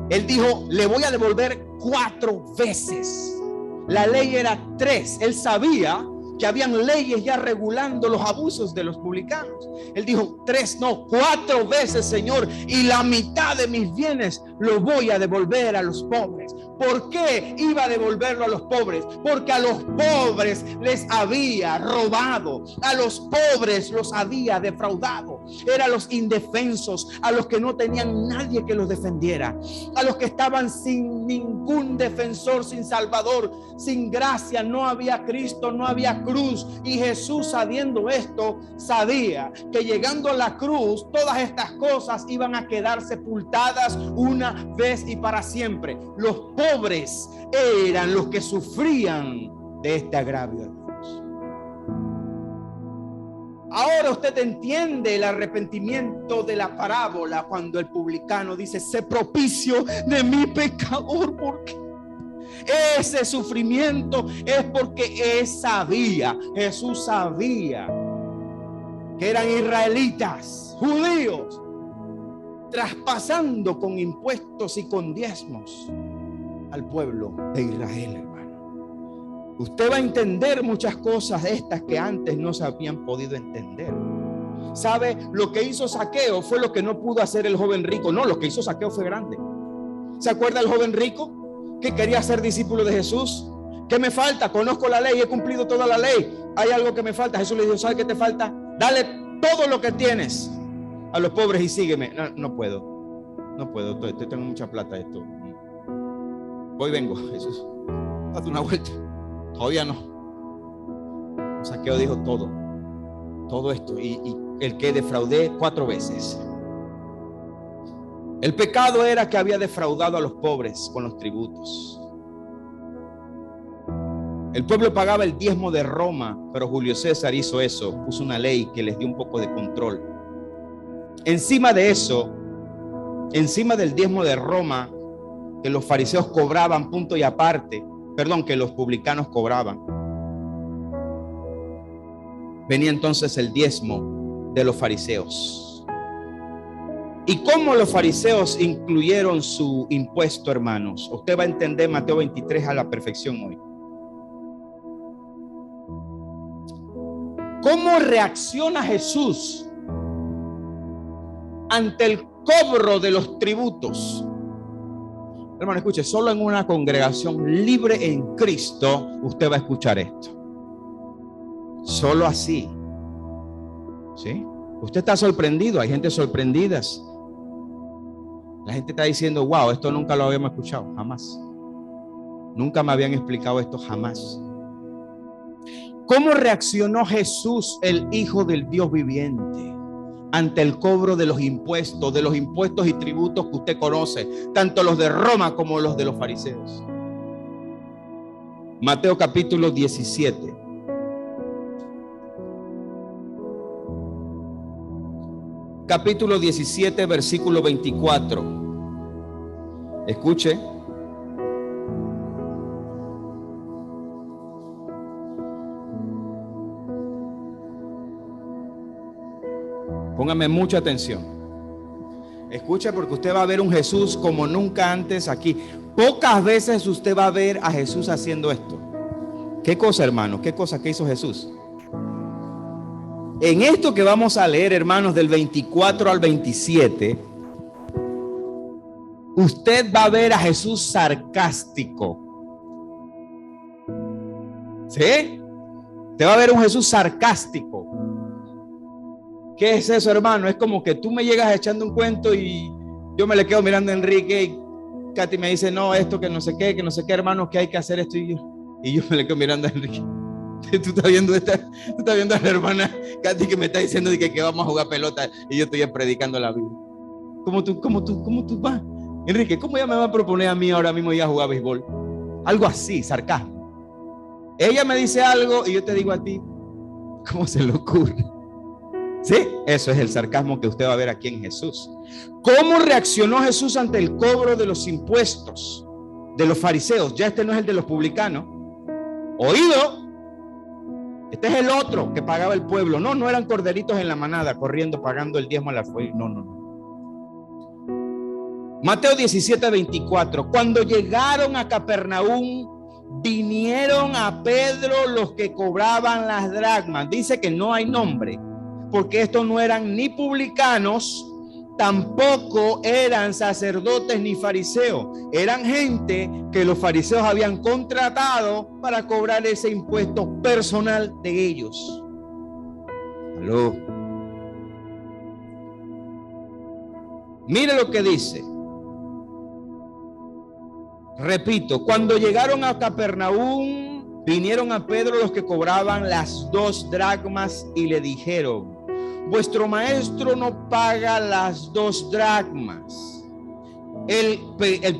Él dijo: le voy a devolver 4 veces. La ley era 3. Él sabía que habían leyes ya regulando los abusos de los publicanos. Él dijo: 3, no, 4 veces, Señor, y la mitad de mis bienes lo voy a devolver a los pobres. ¿Por qué iba a devolverlo a los pobres? Porque a los pobres les había robado, a los pobres los había defraudado. Eran los indefensos, a los que no tenían nadie que los defendiera, a los que estaban sin ningún defensor, sin salvador, sin gracia. No había Cristo, no había cruz. Y Jesús, sabiendo esto, sabía que llegando a la cruz todas estas cosas iban a quedar sepultadas una vez y para siempre. Los pobres eran los que sufrían de este agravio de Dios. Ahora usted entiende el arrepentimiento de la parábola cuando el publicano dice: sé propicio de mi pecador. Porque ese sufrimiento es porque Jesús sabía que eran israelitas, judíos, traspasando con impuestos y con diezmos. al pueblo de Israel, hermano. Usted va a entender muchas cosas de estas que antes no se habían podido entender. ¿Sabe? Lo que hizo Zaqueo fue lo que no pudo hacer el joven rico. No, lo que hizo Zaqueo fue grande. ¿Se acuerda el joven rico que quería ser discípulo de Jesús? ¿Qué me falta? Conozco la ley, he cumplido toda la ley. Hay algo que me falta. Jesús le dijo, ¿sabe qué te falta? Dale todo lo que tienes a los pobres y sígueme. No puedo. No puedo. Tengo mucha plata esto. Voy, vengo. Jesús, haz una vuelta. Todavía no. Zaqueo dijo todo esto. Y el que defraudé 4 veces. El pecado era que había defraudado a los pobres con los tributos. El pueblo pagaba el diezmo de Roma, pero Julio César hizo eso, puso una ley que les dio un poco de control. Encima de eso, encima del diezmo de Roma, que los fariseos cobraban punto y aparte, que los publicanos cobraban, venía entonces el diezmo de los fariseos. ¿Y cómo los fariseos incluyeron su impuesto, hermanos? Usted va a entender Mateo 23 a la perfección hoy. ¿Cómo reacciona Jesús ante el cobro de los tributos? Hermano, escuche, solo en una congregación libre en Cristo usted va a escuchar esto. Solo así. ¿Sí? Usted está sorprendido, hay gente sorprendida. La gente está diciendo, wow, esto nunca lo habíamos escuchado, jamás. Nunca me habían explicado esto, jamás. ¿Cómo reaccionó Jesús, el Hijo del Dios viviente, ante el cobro de los impuestos y tributos que usted conoce, tanto los de Roma como los de los fariseos? Mateo capítulo 17. Capítulo 17, versículo 24. Escuche. Póngame mucha atención. Escucha, porque usted va a ver un Jesús como nunca antes aquí. Pocas veces usted va a ver a Jesús haciendo esto. ¿Qué cosa, hermano? ¿Qué cosa que hizo Jesús? En esto que vamos a leer, hermanos, del 24 al 27, usted va a ver a Jesús sarcástico. ¿Sí? Usted va a ver un Jesús sarcástico. ¿Qué es eso, hermano? Es como que tú me llegas echando un cuento y yo me le quedo mirando a Enrique y Katy me dice, no, esto que no sé qué, hermano, que hay que hacer esto, y yo me le quedo mirando a Enrique. Tú estás viendo a la hermana Katy que me está diciendo que vamos a jugar pelota y yo estoy predicando la Biblia. ¿Cómo tú vas? Enrique, ¿cómo ella me va a proponer a mí ahora mismo ir a jugar béisbol? Algo así, sarcasmo. Ella me dice algo y yo te digo a ti, ¿cómo se le ocurre? Sí, eso es el sarcasmo que usted va a ver aquí en Jesús. ¿Cómo reaccionó Jesús ante el cobro de los impuestos de los fariseos? Ya este no es el de los publicanos. Oído, este es el otro que pagaba el pueblo. No eran corderitos en la manada corriendo pagando el diezmo a la fuerza. No. Mateo 17, 24. Cuando llegaron a Capernaum, vinieron a Pedro los que cobraban las dracmas. Dice que no hay nombre, porque estos no eran ni publicanos, tampoco eran sacerdotes ni fariseos. Eran gente que los fariseos habían contratado para cobrar ese impuesto personal de ellos. Aló. Mire lo que dice. Repito, cuando llegaron a Capernaum, vinieron a Pedro los que cobraban las 2 dracmas y le dijeron: vuestro maestro no paga las 2 dracmas. El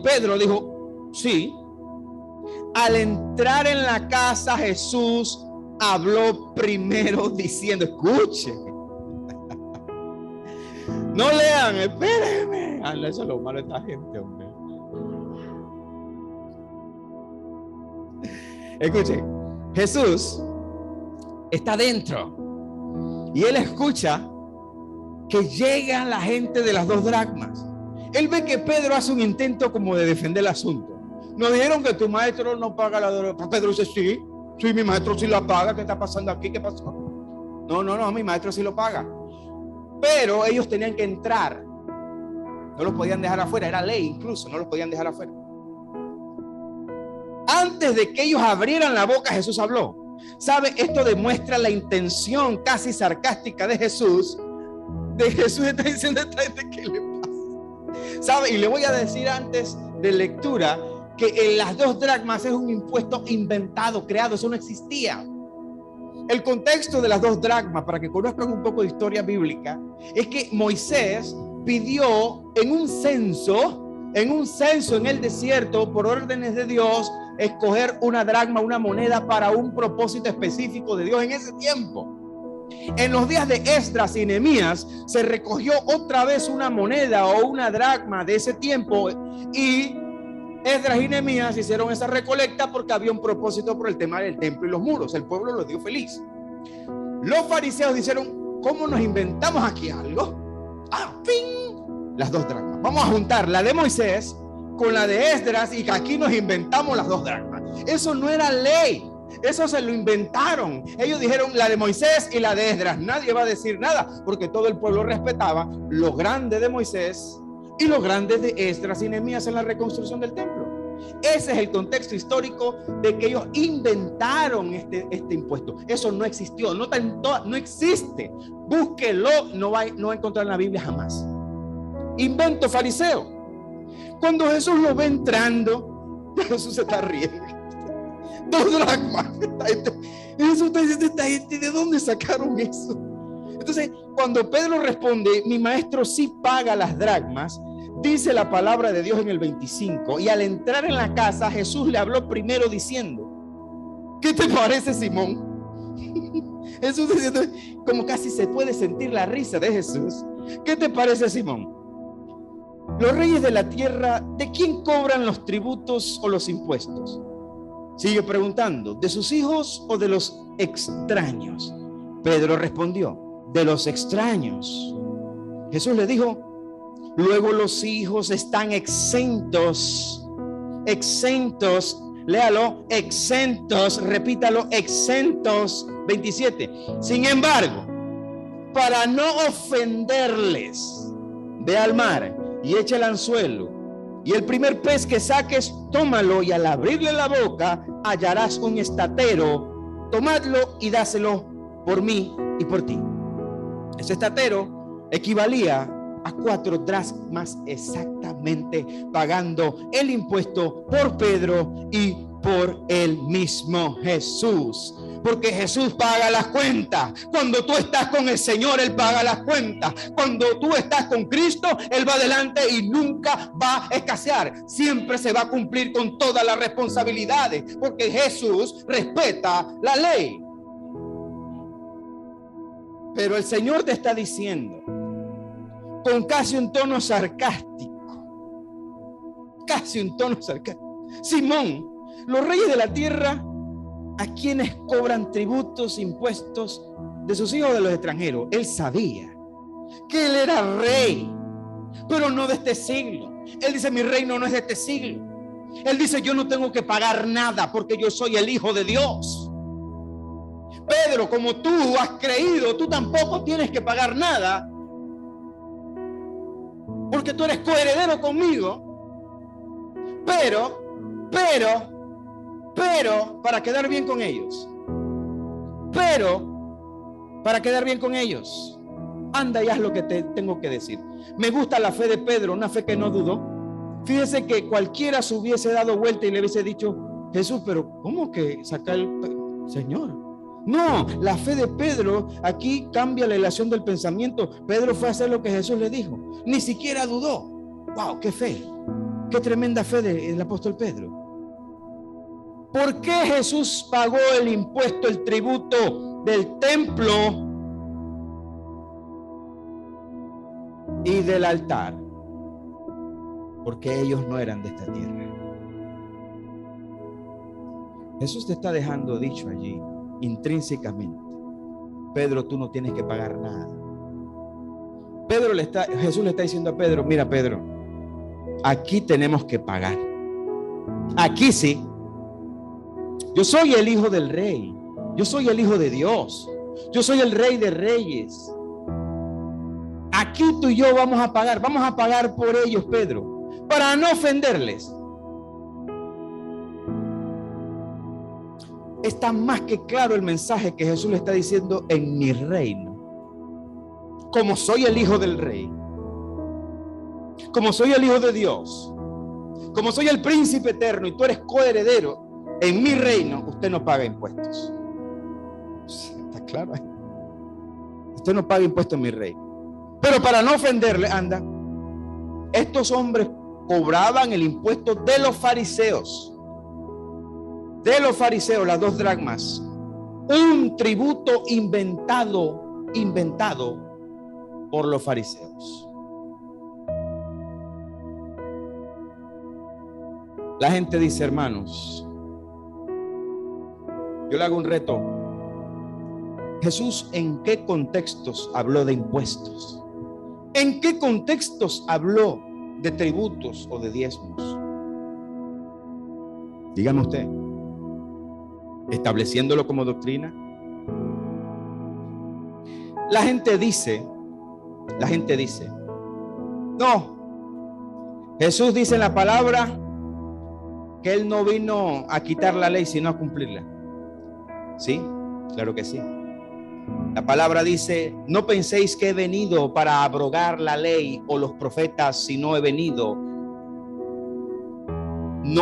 Pedro dijo: sí. Al entrar en la casa, Jesús habló primero diciendo, escuche, no lean, espérenme. Eso es lo malo de esta gente, hombre. Escuche, Jesús está dentro y él escucha que llega la gente de las 2 dracmas. Él ve que Pedro hace un intento como de defender el asunto. Nos dijeron que tu maestro no paga la deuda. Pedro dice, sí, mi maestro sí la paga. ¿Qué está pasando aquí? ¿Qué pasó? No, mi maestro sí lo paga. Pero ellos tenían que entrar. No los podían dejar afuera. Era ley incluso, no los podían dejar afuera. Antes de que ellos abrieran la boca, Jesús habló. ¿Sabe? Esto demuestra la intención casi sarcástica de Jesús. Jesús está diciendo a esta gente, ¿qué le pasa? ¿Sabe? Y le voy a decir antes de lectura que las 2 dracmas es un impuesto inventado, creado. Eso no existía. El contexto de las 2 dracmas, para que conozcan un poco de historia bíblica, es que Moisés pidió en un censo en el desierto, por órdenes de Dios, escoger una dracma, una moneda para un propósito específico de Dios en ese tiempo. En los días de Esdras y Nehemías se recogió otra vez una moneda o una dracma de ese tiempo, y Esdras y Nehemías hicieron esa recolecta porque había un propósito por el tema del templo y los muros. El pueblo lo dio feliz. Los fariseos dijeron, ¿cómo nos inventamos aquí algo? ¡Ping! Las 2 dracmas. Vamos a juntar la de Moisés con la de Esdras y aquí nos inventamos las 2 dracmas. Eso no era ley. Eso se lo inventaron. Ellos dijeron la de Moisés y la de Esdras. Nadie va a decir nada porque todo el pueblo respetaba lo grande de Moisés y lo grande de Esdras y Nehemías en la reconstrucción del templo. Ese es el contexto histórico de que ellos inventaron este impuesto. Eso no existió, no existe. Búsquelo, no va a encontrar en la Biblia jamás. Invento fariseo. Cuando Jesús lo ve entrando, Jesús se está riendo. 2 dracmas. Jesús está diciendo, esta gente, ¿de dónde sacaron eso? Entonces, cuando Pedro responde, mi maestro sí paga las dracmas, dice la palabra de Dios en el 25, y al entrar en la casa, Jesús le habló primero diciendo, ¿qué te parece, Simón? Jesús diciendo, como casi se puede sentir la risa de Jesús. ¿Qué te parece, Simón? Los reyes de la tierra, ¿de quién cobran los tributos o los impuestos? Sigue preguntando, ¿de sus hijos o de los extraños? Pedro respondió, de los extraños. Jesús le dijo, luego los hijos están exentos, léalo, exentos, repítalo, exentos. 27. Sin embargo, para no ofenderles, ve al mar y echa el anzuelo, y el primer pez que saques, tómalo, y al abrirle la boca hallarás un estatero. Tomadlo y dáselo por mí y por ti. Ese estatero equivalía a 4 dracmas exactamente, pagando el impuesto por Pedro y por el mismo Jesús. Porque Jesús paga las cuentas. Cuando tú estás con el Señor, Él paga las cuentas. Cuando tú estás con Cristo, Él va adelante y nunca va a escasear. Siempre se va a cumplir con todas las responsabilidades, porque Jesús respeta la ley. Pero el Señor te está diciendo, con casi un tono sarcástico, Simón, los reyes de la tierra, ¿a quienes cobran tributos, impuestos de sus hijos de los extranjeros? Él sabía que él era rey, pero no de este siglo. Él dice, mi reino no es de este siglo. Él dice, yo no tengo que pagar nada porque yo soy el Hijo de Dios. Pedro, como tú has creído, tú tampoco tienes que pagar nada porque tú eres coheredero conmigo. Pero, para quedar bien con ellos. Anda y haz lo que te tengo que decir. Me gusta la fe de Pedro, una fe que no dudó. Fíjese que cualquiera se hubiese dado vuelta y le hubiese dicho, Jesús, pero ¿cómo que saca el Señor? No, la fe de Pedro aquí cambia la relación del pensamiento. Pedro fue a hacer lo que Jesús le dijo. Ni siquiera dudó. ¡Wow! ¡Qué fe! ¡Qué tremenda fe del apóstol Pedro! ¿Por qué Jesús pagó el impuesto, el tributo del templo y del altar? Porque ellos no eran de esta tierra. Jesús te está dejando dicho allí intrínsecamente, Pedro, tú no tienes que pagar nada. Jesús le está diciendo a Pedro, mira Pedro, aquí tenemos que pagar. Aquí sí. Yo soy el hijo del rey. Yo soy el hijo de Dios. Yo soy el rey de reyes. Aquí tú y yo vamos a pagar por ellos, Pedro, para no ofenderles. Está más que claro el mensaje que Jesús le está diciendo: en mi reino, como soy el hijo del rey, como soy el hijo de Dios, como soy el príncipe eterno y tú eres coheredero, en mi reino usted no paga impuestos. Está claro. Usted no paga impuestos en mi reino. Pero para no ofenderle, anda, estos hombres cobraban el impuesto de los fariseos. De los fariseos, las 2 dracmas. Un tributo inventado por los fariseos. La gente dice: hermanos, yo le hago un reto. Jesús, ¿en qué contextos habló de impuestos? ¿En qué contextos habló de tributos o de diezmos? Dígame usted. ¿Estableciéndolo como doctrina? La gente dice, no, Jesús dice en la palabra que Él no vino a quitar la ley, sino a cumplirla. ¿Sí? Claro que sí. La palabra dice: no penséis que he venido para abrogar la ley o los profetas, sino no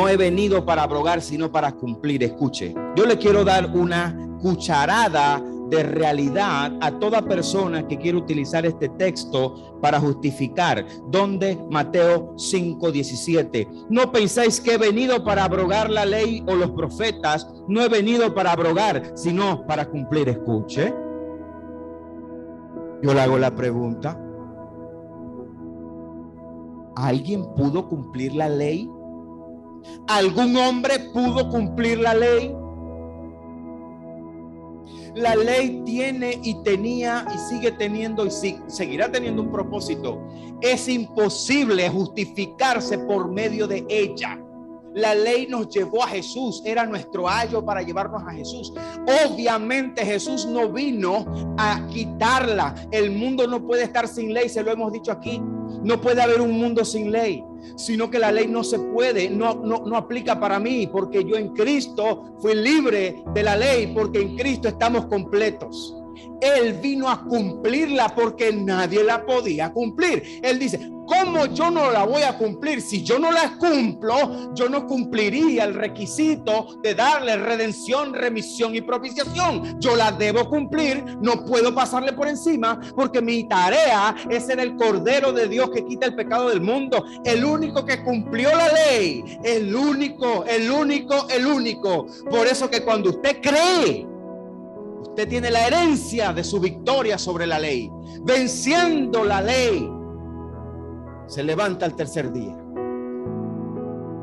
he venido para abrogar, sino para cumplir. Escuche, yo le quiero dar una cucharada de realidad a toda persona que quiere utilizar este texto para justificar. ¿Dónde? Mateo 5:17. No pensáis que he venido para abrogar la ley o los profetas. No he venido para abrogar, sino para cumplir. Escuche, yo le hago la pregunta: ¿alguien pudo cumplir la ley? ¿Algún hombre pudo cumplir la ley? La ley tiene y tenía y sigue teniendo y seguirá teniendo un propósito. Es imposible justificarse por medio de ella. La ley nos llevó a Jesús, era nuestro ayo para llevarnos a Jesús. Obviamente Jesús no vino a quitarla. El mundo no puede estar sin ley, se lo hemos dicho aquí. No puede haber un mundo sin ley, sino que la ley no se puede, no aplica para mí, porque yo en Cristo fui libre de la ley, porque en Cristo estamos completos. Él vino a cumplirla porque nadie la podía cumplir. Él dice: ¿cómo yo no la voy a cumplir? Si yo no la cumplo, yo no cumpliría el requisito de darle redención, remisión y propiciación. Yo la debo cumplir, no puedo pasarle por encima, porque mi tarea es ser el Cordero de Dios que quita el pecado del mundo. El único que cumplió la ley, el único. Por eso que cuando usted cree, usted tiene la herencia de su victoria sobre la ley. Venciendo la ley, se levanta al tercer día.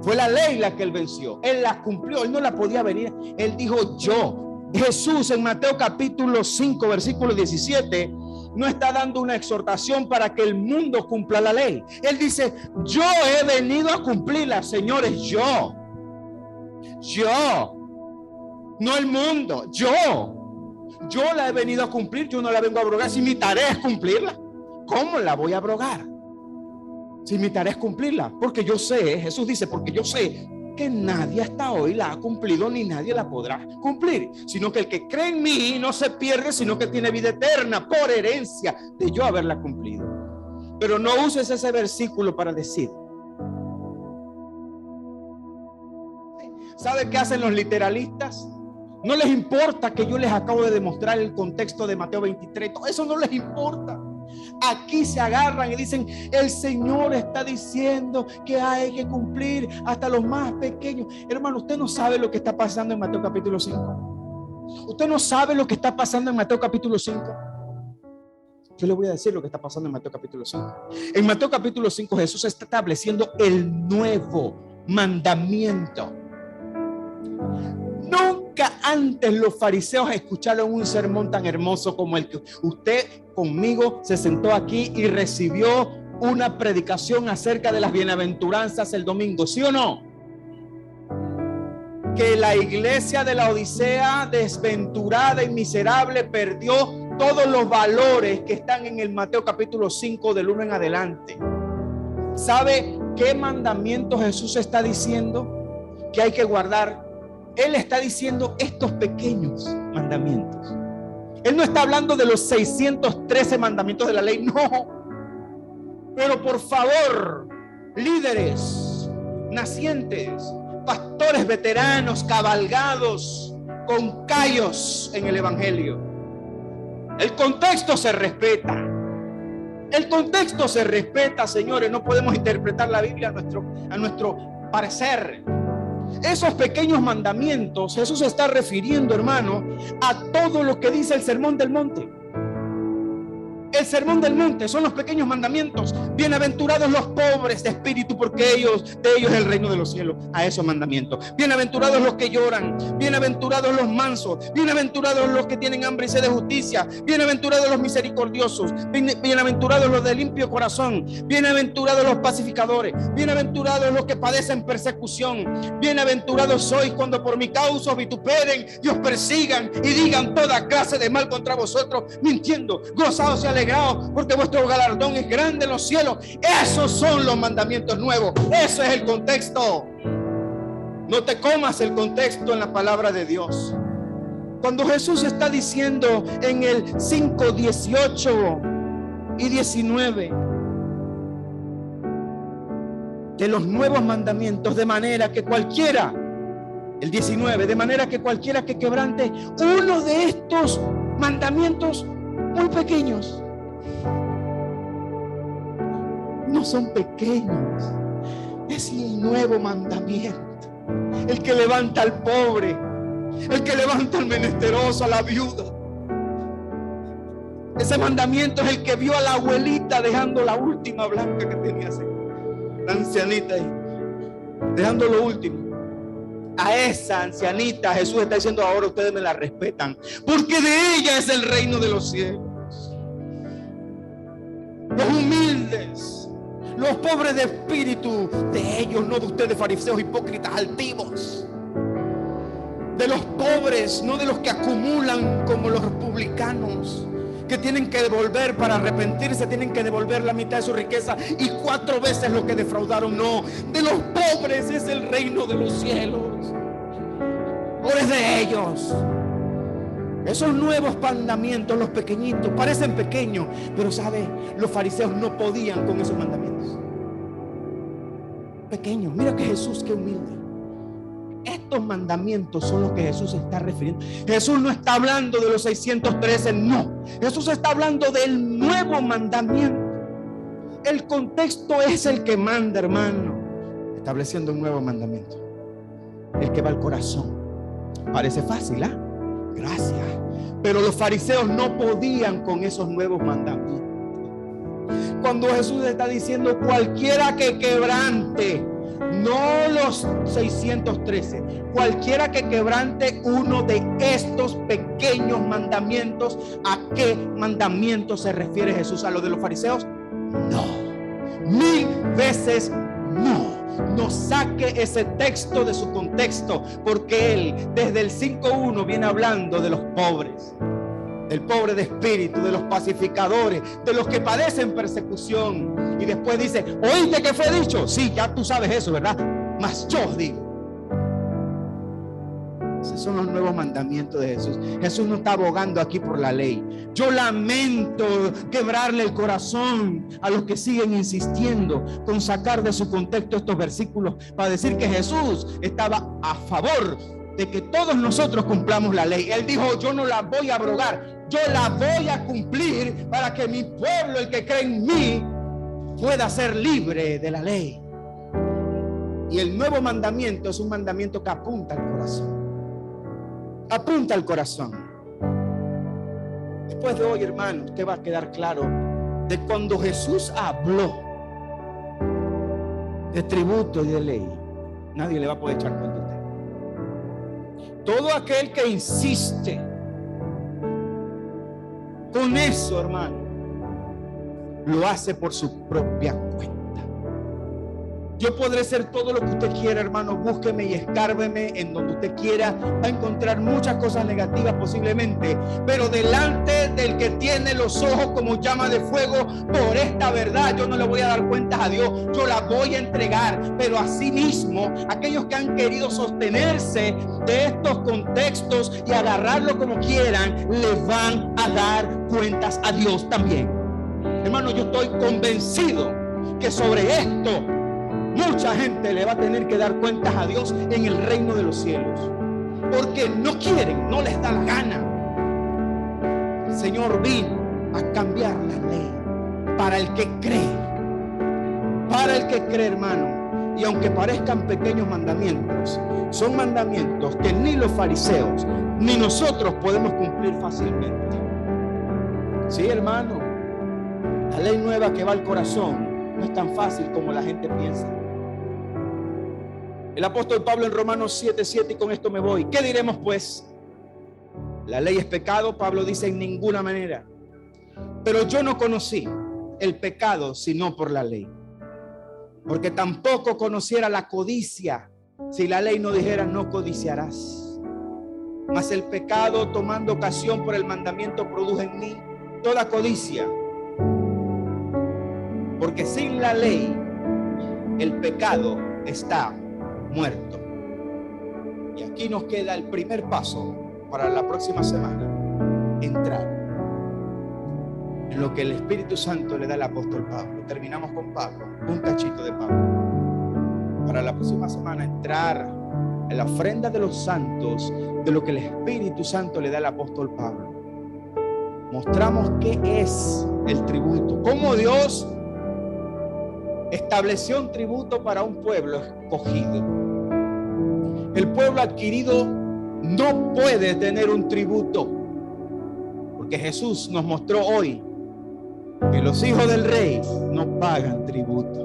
Fue la ley la que él venció. Él la cumplió. Él no la podía venir. Él dijo: yo. Jesús en Mateo capítulo 5 versículo 17 no está dando una exhortación para que el mundo cumpla la ley. Él dice: yo he venido a cumplirla. Señores, yo, no el mundo, yo la he venido a cumplir. Yo no la vengo a abrogar. Si mi tarea es cumplirla, ¿cómo la voy a abrogar? Si mi tarea es cumplirla, porque yo sé, Jesús dice, porque yo sé que nadie hasta hoy la ha cumplido, ni nadie la podrá cumplir, sino que el que cree en mí no se pierde, sino que tiene vida eterna por herencia de yo haberla cumplido. Pero no uses ese versículo para decir. ¿Sabe qué hacen los literalistas? No les importa que yo les acabo de demostrar el contexto de Mateo 23. Eso no les importa. Aquí se agarran y dicen: el Señor está diciendo que hay que cumplir hasta los más pequeños. Hermano, usted no sabe lo que está pasando en Mateo capítulo 5. Usted no sabe lo que está pasando en Mateo capítulo 5. Yo le voy a decir lo que está pasando en Mateo capítulo 5. En Mateo capítulo 5 Jesús está estableciendo el nuevo mandamiento. Nunca antes los fariseos escucharon un sermón tan hermoso como el que usted conmigo se sentó aquí y recibió una predicación acerca de las bienaventuranzas el domingo, ¿sí o no? que la iglesia de la Odisea, desventurada y miserable, perdió todos los valores que están en el Mateo capítulo 5 del 1 en adelante. ¿Sabe qué mandamientos Jesús está diciendo que hay que guardar? Él está diciendo estos pequeños mandamientos. Él no está hablando de los 613 mandamientos de la ley, no. Pero por favor, líderes, nacientes, pastores veteranos, cabalgados, con callos en el evangelio, el contexto se respeta. El contexto se respeta, señores. No podemos interpretar la Biblia a nuestro parecer. Esos pequeños mandamientos, Jesús se está refiriendo, hermano, a todo lo que dice el Sermón del Monte. El Sermón del Monte son los pequeños mandamientos. Bienaventurados los pobres de espíritu, porque de ellos es el reino de los cielos. A esos mandamientos. Bienaventurados los que lloran. Bienaventurados los mansos. Bienaventurados los que tienen hambre y sed de justicia. Bienaventurados los misericordiosos. Bienaventurados los de limpio corazón. Bienaventurados los pacificadores. Bienaventurados los que padecen persecución. Bienaventurados sois cuando por mi causa os vituperen y os persigan y digan toda clase de mal contra vosotros, mintiendo. Gozaos y alegraos, porque vuestro galardón es grande en los cielos. Esos son los mandamientos nuevos. Eso es el contexto. No te comas el contexto en la palabra de Dios. Cuando Jesús está diciendo en el 5, 18 y 19 de los nuevos mandamientos, de manera que cualquiera, el 19, de manera que cualquiera que quebrante uno de estos mandamientos muy pequeños. No son pequeños, es el nuevo mandamiento, el que levanta al pobre, el que levanta al menesteroso, a la viuda. Ese mandamiento es el que vio a la abuelita dejando la última blanca que tenía, la ancianita ahí, dejando lo último. A esa ancianita Jesús está diciendo: ahora ustedes me la respetan, porque de ella es el reino de los cielos. Los humildes, los pobres de espíritu, de ellos, no de ustedes fariseos hipócritas altivos. De los pobres, no de los que acumulan como los publicanos, que tienen que devolver para arrepentirse, tienen que devolver la mitad de su riqueza y 4 veces lo que defraudaron. No, de los pobres es el reino de los cielos. Ahora es de ellos. Esos nuevos mandamientos, los pequeñitos, parecen pequeños, pero ¿sabe? Los fariseos no podían con esos mandamientos. Pequeños. Mira que Jesús, qué humilde. Estos mandamientos son los que Jesús está refiriendo. Jesús no está hablando de los 613, no. Jesús está hablando del nuevo mandamiento. El contexto es el que manda, hermano. Estableciendo un nuevo mandamiento, el que va al corazón. Parece fácil, ¿ah? Gracias. Pero los fariseos no podían con esos nuevos mandamientos. Cuando Jesús está diciendo cualquiera que quebrante, no los 613, cualquiera que quebrante uno de estos pequeños mandamientos, ¿a qué mandamiento se refiere Jesús? ¿A lo de los fariseos? No, 1000 veces no. No saque ese texto de su contexto, porque él desde el 5:1 viene hablando de los pobres, del pobre de espíritu, de los pacificadores, de los que padecen persecución, y después dice: ¿oíste que fue dicho? Sí, ya tú sabes eso, ¿verdad? Mas yo os digo. Esos son los nuevos mandamientos de Jesús. Jesús no está abogando aquí por la ley. Yo lamento quebrarle el corazón a los que siguen insistiendo con sacar de su contexto estos versículos para decir que Jesús estaba a favor de que todos nosotros cumplamos la ley. Él dijo: yo no la voy a abrogar, yo la voy a cumplir para que mi pueblo, el que cree en mí, pueda ser libre de la ley. Y el nuevo mandamiento es un mandamiento que apunta al corazón. Apunta al corazón. Después de hoy, hermano, usted va a quedar claro de cuando Jesús habló de tributo y de ley, nadie le va a poder echar cuenta a usted. Todo aquel que insiste con eso, hermano, lo hace por su propia cuenta. Yo podré ser todo lo que usted quiera, hermano. Búsqueme y escárbeme en donde usted quiera. Va a encontrar muchas cosas negativas posiblemente, pero delante del que tiene los ojos como llama de fuego por esta verdad, yo no le voy a dar cuentas a Dios, yo la voy a entregar. Pero asimismo, aquellos que han querido sostenerse de estos contextos y agarrarlo como quieran, le van a dar cuentas a Dios también. Hermano, yo estoy convencido que sobre esto mucha gente le va a tener que dar cuentas a Dios en el reino de los cielos, porque no quieren, no les da la gana. El Señor vino a cambiar la ley para el que cree, hermano. Y aunque parezcan pequeños mandamientos, son mandamientos que ni los fariseos ni nosotros podemos cumplir fácilmente. Sí, hermano, la ley nueva que va al corazón no es tan fácil como la gente piensa. El apóstol Pablo en Romanos 7:7, y con esto me voy. ¿Qué diremos pues? ¿La ley es pecado? Pablo dice: en ninguna manera. Pero yo no conocí el pecado sino por la ley, porque tampoco conociera la codicia si la ley no dijera: no codiciarás. Mas el pecado, tomando ocasión por el mandamiento, produjo en mí toda codicia, porque sin la ley el pecado está muerto. Y aquí nos queda el primer paso para la próxima semana: entrar en lo que el Espíritu Santo le da al apóstol Pablo. Terminamos con Pablo, un cachito de Pablo. Para la próxima semana, entrar en la ofrenda de los santos, de lo que el Espíritu Santo le da al apóstol Pablo. Mostramos qué es el tributo, cómo Dios estableció un tributo para un pueblo escogido. El pueblo adquirido no puede tener un tributo, porque Jesús nos mostró hoy que los hijos del rey no pagan tributo.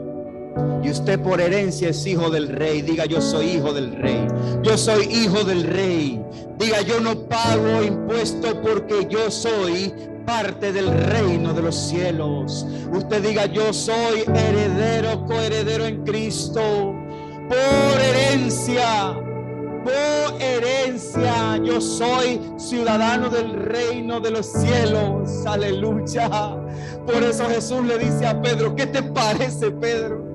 Y usted por herencia es hijo del rey. Diga: yo soy hijo del rey. Yo soy hijo del rey. Diga: yo no pago impuesto porque yo soy parte del reino de los cielos. Usted diga: yo soy heredero, coheredero en Cristo. Por herencia, yo soy ciudadano del reino de los cielos. Aleluya. Por eso Jesús le dice a Pedro: ¿qué te parece, Pedro?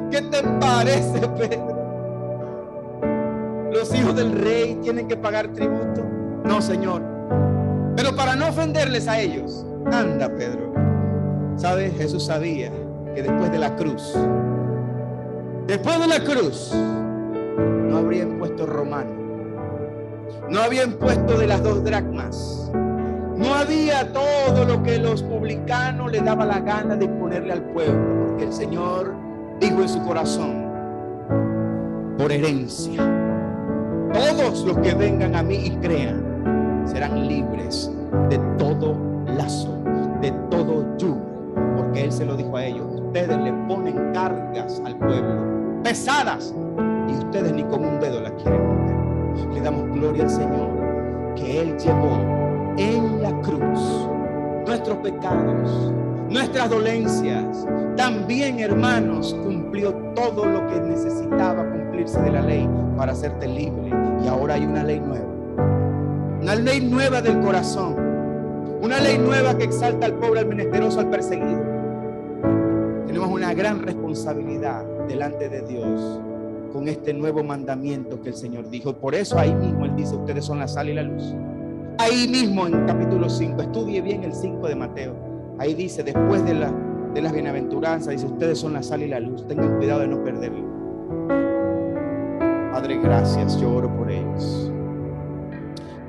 ¿Qué te parece, Pedro? ¿Los hijos del rey tienen que pagar tributo? No, Señor. Pero para no ofenderles a ellos, anda, Pedro. ¿Sabes? Jesús sabía que después de la cruz, no habría impuesto romano, no había impuesto de las 2 dracmas, no había todo lo que los publicanos le daba la gana de imponerle al pueblo, porque el Señor dijo en su corazón: por herencia, todos los que vengan a mí y crean serán libres de todo lazo, de todo yugo, porque Él se lo dijo a ellos: ustedes le ponen cargas al pueblo pesadas y ustedes ni con un dedo la quieren mover. Le damos gloria al Señor que Él llevó en la cruz nuestros pecados, nuestras dolencias. También, hermanos, cumplió todo lo que necesitaba cumplirse de la ley para hacerte libre. Y ahora hay una ley nueva, una ley nueva del corazón, una ley nueva que exalta al pobre, al menesteroso, al perseguido. Tenemos una gran responsabilidad delante de Dios con este nuevo mandamiento que el Señor dijo. Por eso ahí mismo Él dice: ustedes son la sal y la luz. Ahí mismo en capítulo 5, estudie bien el 5 de Mateo. Ahí dice, después de las bienaventuranzas, dice: ustedes son la sal y la luz. Tengan cuidado de no perderlo. Padre, gracias. Yo oro por ellos.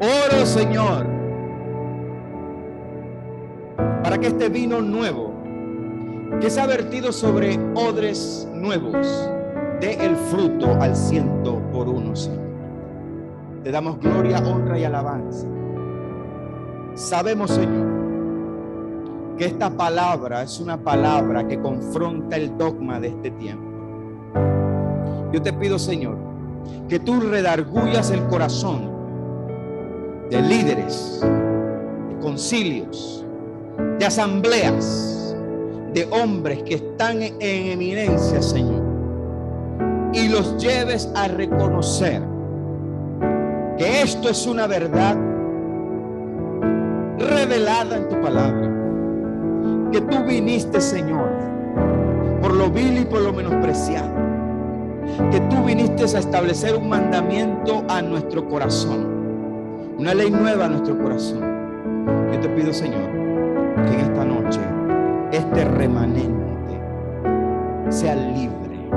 Oro, Señor, para que este vino nuevo que se ha vertido sobre odres nuevos dé el fruto al 100%, Señor. Te damos gloria, honra y alabanza. Sabemos, Señor, que esta palabra es una palabra que confronta el dogma de este tiempo. Yo te pido, Señor, que tú redargullas el corazón de líderes, de concilios, de asambleas, de hombres que están en eminencia, Señor, y los lleves a reconocer que esto es una verdad revelada en tu palabra, que tú viniste, Señor, por lo vil y por lo menospreciado, que tú viniste a establecer un mandamiento a nuestro corazón, una ley nueva a nuestro corazón. Yo te pido, Señor, que en esta noche este remanente sea libre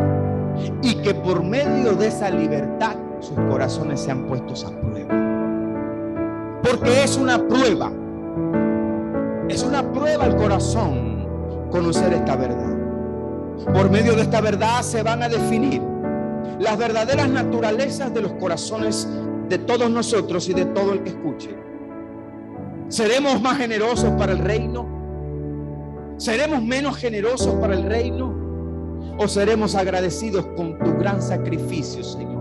y que por medio de esa libertad sus corazones sean puestos a prueba, porque es una prueba al corazón conocer esta verdad. Por medio de esta verdad se van a definir las verdaderas naturalezas de los corazones de todos nosotros y de todo el que escuche. ¿Seremos más generosos para el reino? ¿Seremos menos generosos para el reino? ¿O seremos agradecidos con tu gran sacrificio, Señor?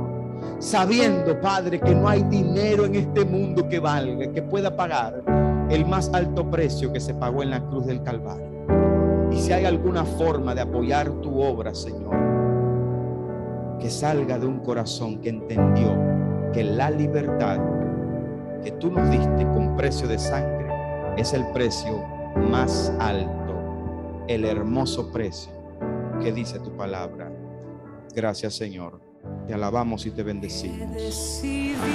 Sabiendo, Padre, que no hay dinero en este mundo que valga, que pueda pagar el más alto precio que se pagó en la cruz del Calvario. Y si hay alguna forma de apoyar tu obra, Señor, que salga de un corazón que entendió que la libertad que tú nos diste con precio de sangre es el precio más alto, el hermoso precio que dice tu palabra. Gracias, Señor. Te alabamos y te bendecimos. He decidido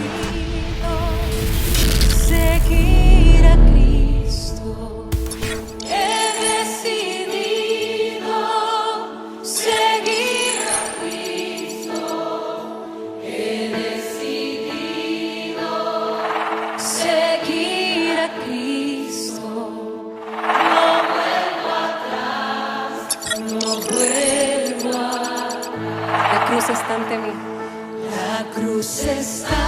seguir a Cristo. He decidido seguir a Cristo. He decidido seguir a Cristo. No vuelvo atrás, no vuelvo atrás. La cruz está ante mí. La cruz está